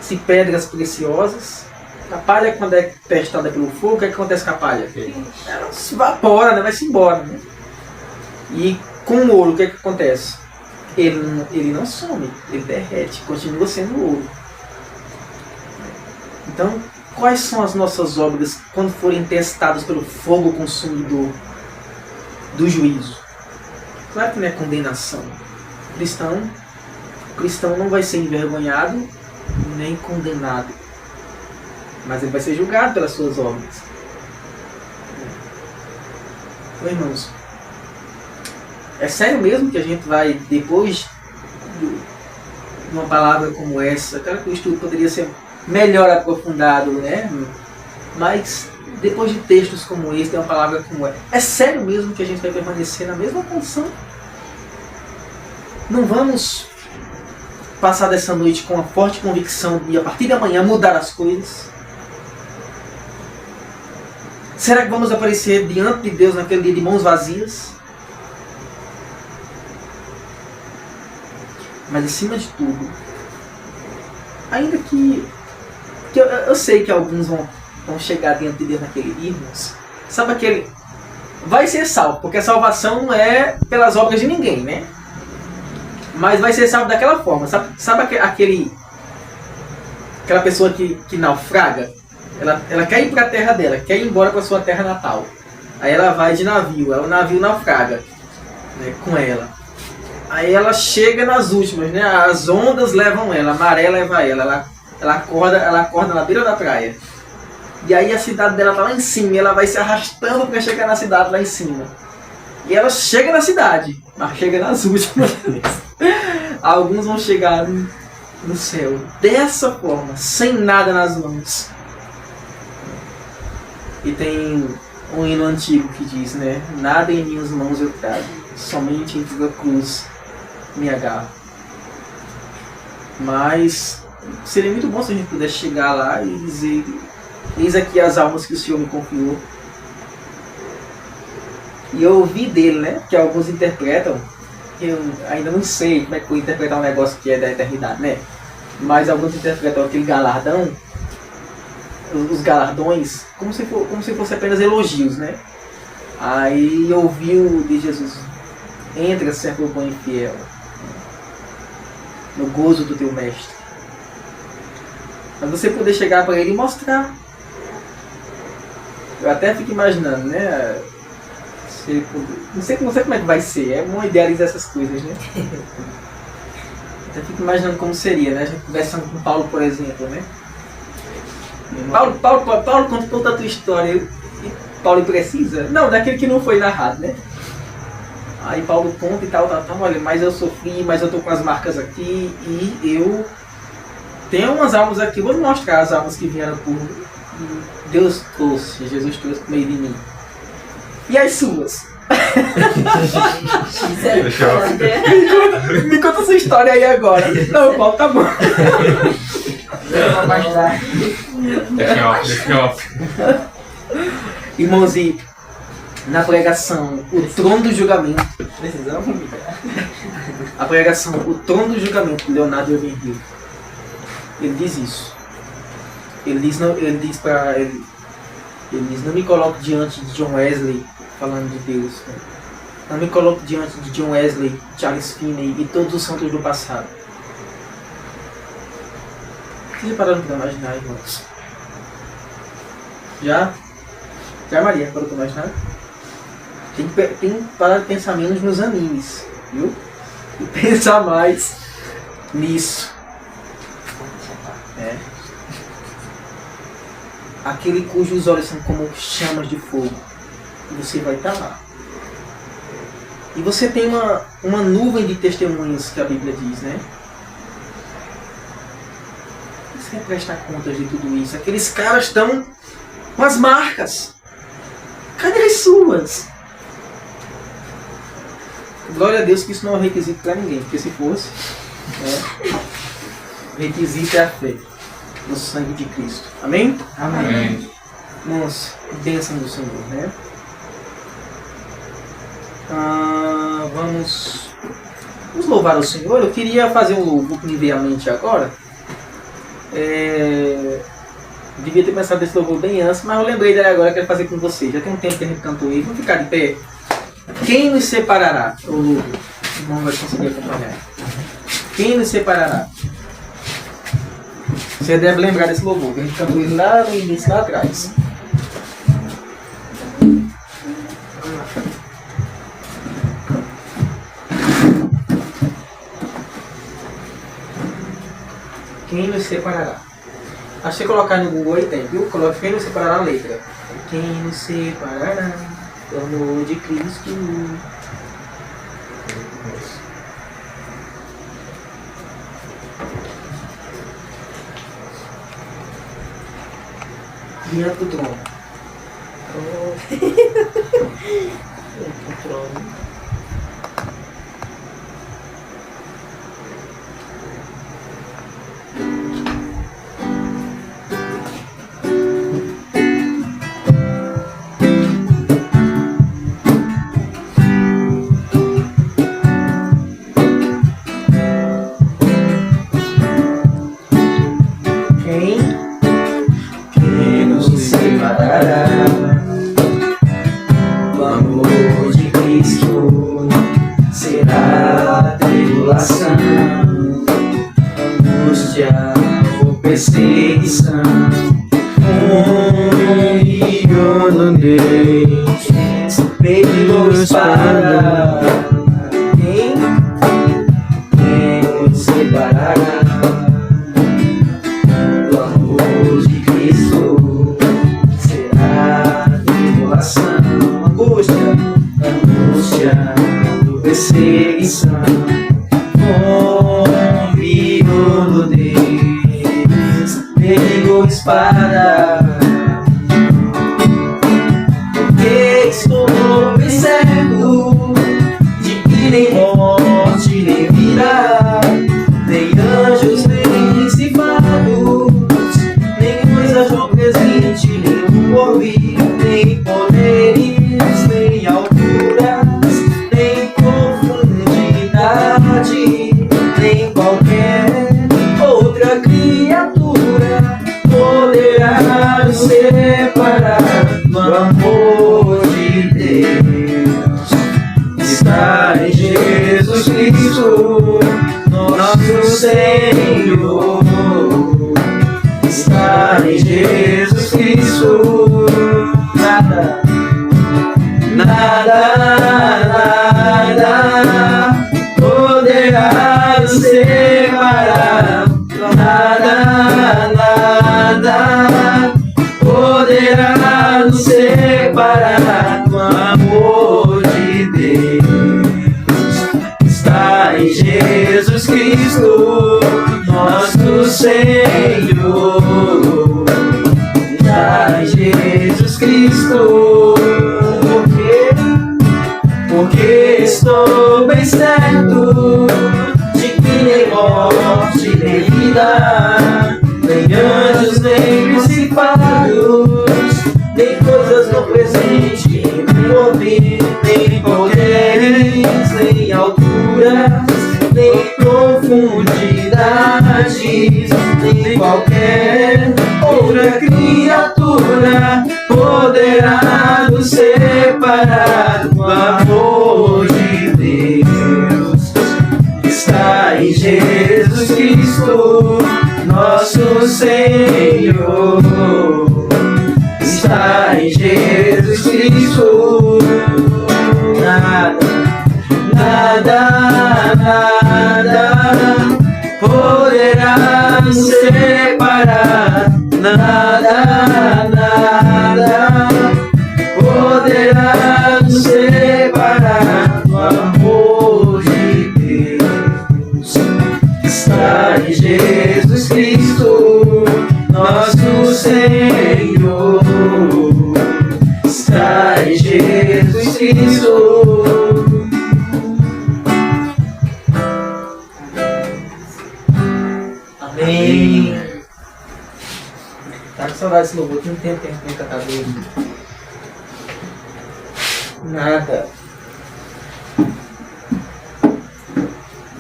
se pedras preciosas. A palha, quando é testada pelo fogo, o que acontece com a palha? Ela se evapora, né? Vai-se embora. Né? E com o ouro, o que acontece? Ele não some, ele derrete, continua sendo ouro. Então, quais são as nossas obras quando forem testadas pelo fogo consumidor do juízo? Claro que não é condenação. O cristão não vai ser envergonhado nem condenado, mas ele vai ser julgado pelas suas obras. Então, irmãos, é sério mesmo que a gente vai, depois de uma palavra como essa, claro que o estudo poderia ser melhor aprofundado, né? Mas depois de textos como esse, de uma palavra como essa, é sério mesmo que a gente vai permanecer na mesma condição? Não vamos passar dessa noite com a forte convicção de, a partir de amanhã, mudar as coisas? Será que vamos aparecer diante de Deus naquele dia de mãos vazias? Mas acima de tudo, ainda que eu sei que alguns vão chegar diante de Deus naquele dia, irmãos, sabe aquele... Vai ser salvo, porque a salvação não é pelas obras de ninguém, né? Mas vai ser salvo daquela forma. Sabe aquela pessoa que naufraga? Ela quer ir para a terra dela, quer ir embora para a sua terra natal. Aí ela vai de navio, o navio naufraga, né, com ela. Aí ela chega nas últimas, né? As ondas levam ela, a maré leva ela. Ela acorda na beira da praia. E aí a cidade dela tá lá em cima, e ela vai se arrastando para chegar na cidade lá em cima. E ela chega na cidade, mas chega nas últimas. Alguns vão chegar no céu dessa forma, sem nada nas mãos. E tem um hino antigo que diz, né? Nada em minhas mãos eu trago, somente em tua cruz me agarro. Mas seria muito bom se a gente pudesse chegar lá e dizer: eis aqui as almas que o Senhor me confiou. E eu ouvi dele, né? Que alguns interpretam, eu ainda não sei como é que eu vou interpretar um negócio que é da eternidade, né? Mas alguns interpretam aquele galardão, os galardões, como se fosse apenas elogios, né? Aí eu ouvi o de Jesus: entra, servo bom e fiel, no gozo do teu mestre. Mas você poder chegar para ele e mostrar. Eu até fico imaginando, né? Não sei como é que vai ser, é bom idealizar essas coisas, né? Até fico imaginando como seria, né? A gente conversando com Paulo, por exemplo, né? Paulo, conta a tua história. E Paulo precisa? Não, daquele que não foi narrado, né? Aí Paulo conta e tal, olha, mas eu sofri, mas eu tô com as marcas aqui e eu tenho umas almas aqui, vou mostrar as almas que vieram por Deus trouxe, Jesus trouxe por meio de mim. E as suas? Me conta essa história aí agora. Não, Paulo, tá bom. Irmãos, e na pregação, o trono do julgamento, precisamos a pregação, o trono do julgamento de Leonardo Ravenhill, ele diz isso. Ele diz, não me coloque diante de John Wesley falando de Deus. Não me coloque diante de John Wesley, Charles Finney e todos os santos do passado. Vocês pararam para imaginar, irmãos? Já, Maria, agora tu mais nada? Tem que parar de pensar menos nos animes, viu? E pensar mais nisso. É. Aquele cujos olhos são como chamas de fogo. E você vai estar lá. E você tem uma nuvem de testemunhas que a Bíblia diz, né? Você vai prestar contas de tudo isso. Aqueles caras estão com as marcas. Cadê as suas? Glória a Deus que isso não é um requisito para ninguém. Porque se fosse, o requisito é a fé no sangue de Cristo. Amém? Amém. Irmãos, bênção do Senhor, né? Vamos louvar o Senhor. Eu queria fazer um louvor que me veio à mente agora. Devia ter pensado nesse louvor bem antes, mas eu lembrei dele agora, quero fazer com vocês. Já tem um tempo que a gente cantou ele. Vamos ficar de pé. Quem nos separará? O louvor. O irmão vai conseguir acompanhar. Quem nos separará? Você deve lembrar desse louvor, que a gente cantou ele lá no início, lá atrás. Quem nos separará? Acho que você colocar no Google aí tem, viu? Coloca quem nos separará a letra. Quem nos separará do amor de Cristo? Diante do trono. Quem nos separará do amor de Cristo? Será a tribulação, angústia ou perseguição, fome ou nudez, perigo ou espada? Quem nos separará do amor de Cristo? Será a tribulação, angústia, perseguição, fome ou nudez, perigo ou espada? Porque estou bem certo de que nem morte, nem vida, nem anjos, nem principados, nem coisas no presente, nem no porvir, nem poderes, nem alturas, nem profundidade, nem qualquer outra criatura poderá nos separar do amor de Deus. Está em Jesus Cristo, nosso Senhor. Está em Jesus Cristo. Nada poderá nos separar. Nada poderá nos separar do amor de Deus. Está em Jesus Cristo, nosso Senhor. Está em Jesus Cristo. Porque estou bem certo de que nem morte, nem vida, nem anjos, nem principados, nem coisas no presente, nem no porvir, nem poderes, nem alturas, nem profundidades, nem qualquer outra criatura poderá nos separar do amor de Deus. Está em Jesus Cristo, nosso Senhor. está em Jesus Cristo. Nada, nada, nada poderá nos separar. Nada, nada poderá nos separar do amor de Deus. Está em Jesus Cristo, nosso Senhor. Está em Jesus Cristo. Amém. Tá com saudade desse louvor, tem um tempo que a gente nem cantava ele. Nada.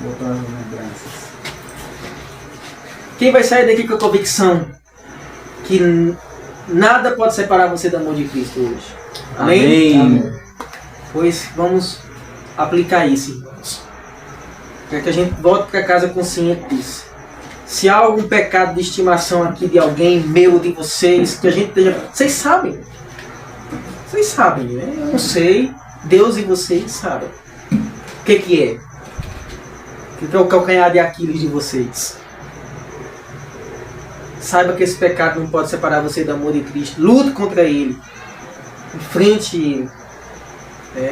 Voltando às lembranças. Quem vai sair daqui com a convicção que nada pode separar você do amor de Cristo hoje? Amém? Amém. Pois vamos aplicar isso, irmãos. Para que a gente volte para casa consciente disso. Se há algum pecado de estimação aqui de alguém, meu, de vocês, que a gente esteja... Vocês sabem, né? Eu não sei. Deus e vocês sabem. O que é? O que é o calcanhar de Aquiles de vocês? Saiba que esse pecado não pode separar você do amor de Cristo. Lute contra ele. Enfrente ele.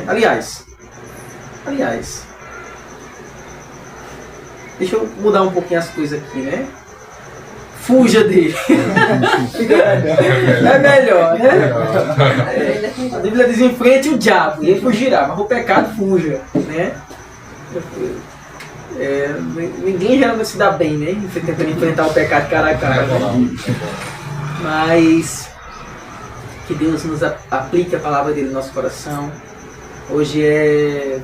Aliás. Deixa eu mudar um pouquinho as coisas aqui, né? Fuja dele. É melhor, né? A Bíblia diz: enfrente o diabo e ele fugirá, mas o pecado fuja, né? Ninguém geralmente se dá bem, né? Tentando enfrentar o pecado cara a cara. Né? Mas que Deus nos aplique a palavra dele no nosso coração. Hoje é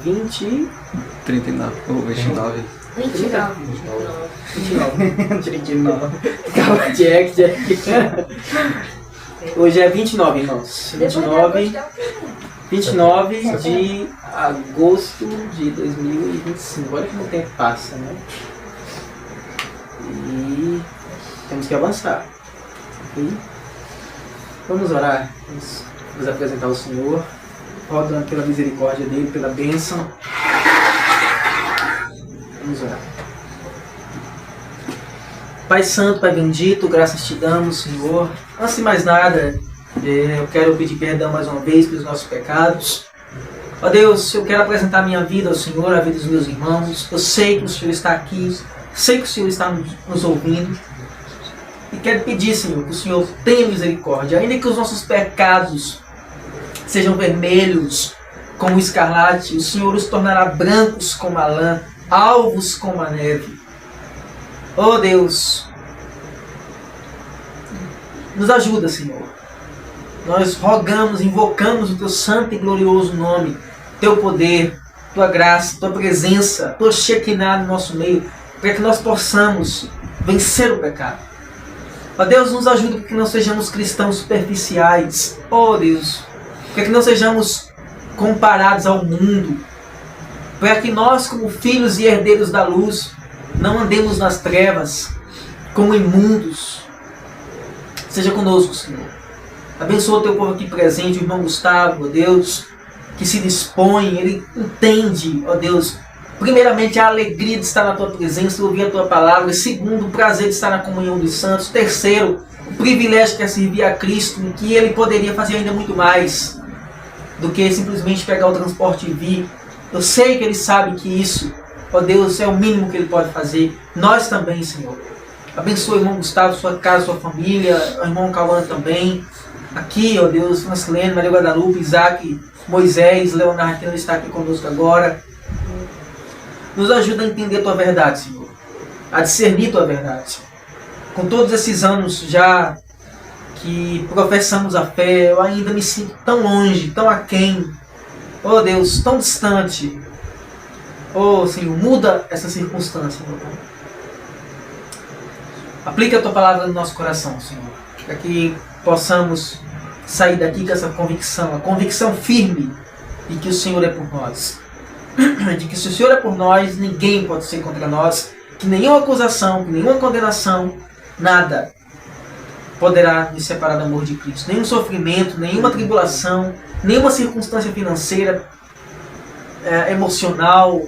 39 ou 29. 29. 29. Calma, Jack. Hoje é 29, irmãos. 29 de agosto de 2025. Olha como o tempo passa, né? E temos que avançar. Ok? Vamos orar. Vamos nos apresentar ao Senhor. Rogando pela misericórdia dele, pela bênção. Vamos orar. Pai Santo, Pai Bendito, graças te damos, Senhor. Antes de mais nada, eu quero pedir perdão mais uma vez pelos nossos pecados. Ó Deus, eu quero apresentar minha vida ao Senhor, a vida dos meus irmãos. Eu sei que o Senhor está aqui, sei que o Senhor está nos ouvindo. E quero pedir, Senhor, que o Senhor tenha misericórdia. Ainda que os nossos pecados sejam vermelhos como o escarlate, o Senhor os tornará brancos como a lã, alvos como a neve. Oh Deus, nos ajuda, Senhor. Nós rogamos, invocamos o Teu santo e glorioso nome, Teu poder, Tua graça, Tua presença, Tua Shekinah no nosso meio, para que nós possamos vencer o pecado. Ó Deus, nos ajuda para que não sejamos cristãos superficiais. Oh Deus, para que não sejamos comparados ao mundo, para que nós, como filhos e herdeiros da luz, não andemos nas trevas como imundos. Seja conosco, Senhor. Abençoa o Teu povo aqui presente, o irmão Gustavo, ó Deus, que se dispõe, ele entende, ó Deus, primeiramente a alegria de estar na Tua presença, ouvir a Tua palavra. Segundo, o prazer de estar na comunhão dos santos. Terceiro, o privilégio que é servir a Cristo, em que ele poderia fazer ainda muito mais do que simplesmente pegar o transporte e vir. Eu sei que ele sabe que isso, ó Deus, é o mínimo que ele pode fazer. Nós também, Senhor. Abençoa o irmão Gustavo, sua casa, sua família, o irmão Cauã também. Aqui, ó Deus, Francilene, Maria Guadalupe, Isaac, Moisés, Leonardo, que não está aqui conosco agora. Nos ajuda a entender a Tua verdade, Senhor. A discernir Tua verdade. Com todos esses anos já que professamos a fé, eu ainda me sinto tão longe, tão aquém. Oh Deus, tão distante. Oh Senhor, muda essa circunstância, meu Pai. Aplica a Tua palavra no nosso coração, Senhor. Para que possamos sair daqui com essa convicção, a convicção firme de que o Senhor é por nós. De que se o Senhor é por nós, ninguém pode ser contra nós. Que nenhuma acusação, que nenhuma condenação, nada poderá nos separar do amor de Cristo. Nenhum sofrimento, nenhuma tribulação, nenhuma circunstância financeira, emocional,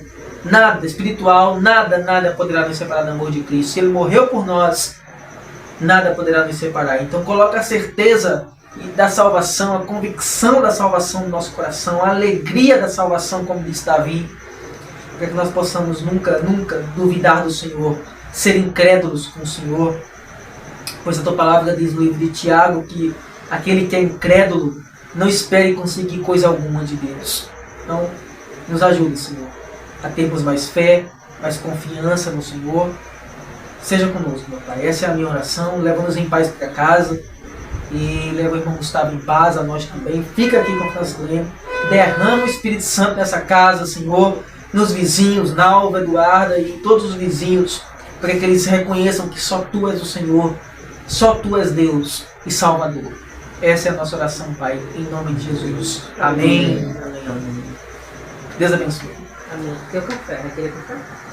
nada, espiritual, nada poderá nos separar do amor de Cristo. Se Ele morreu por nós, nada poderá nos separar. Então coloca a certeza da salvação, a convicção da salvação no nosso coração, a alegria da salvação, como disse Davi, para que nós possamos nunca duvidar do Senhor, ser incrédulos com o Senhor. Pois a tua palavra diz no livro de Tiago que aquele que é incrédulo não espere conseguir coisa alguma de Deus. Então, nos ajude, Senhor, a termos mais fé, mais confiança no Senhor. Seja conosco, meu Pai. Essa é a minha oração. Leva-nos em paz para casa. E leva o irmão Gustavo em paz, a nós também. Fica aqui com o Francisco Leme. Derrama o Espírito Santo nessa casa, Senhor, nos vizinhos, na Alva, Eduarda e todos os vizinhos, para que eles reconheçam que só Tu és o Senhor, só Tu és Deus e Salvador. Essa é a nossa oração, Pai, em nome de Jesus. Amém. Amém. Deus abençoe. Amém. Tem o café, vai querer café?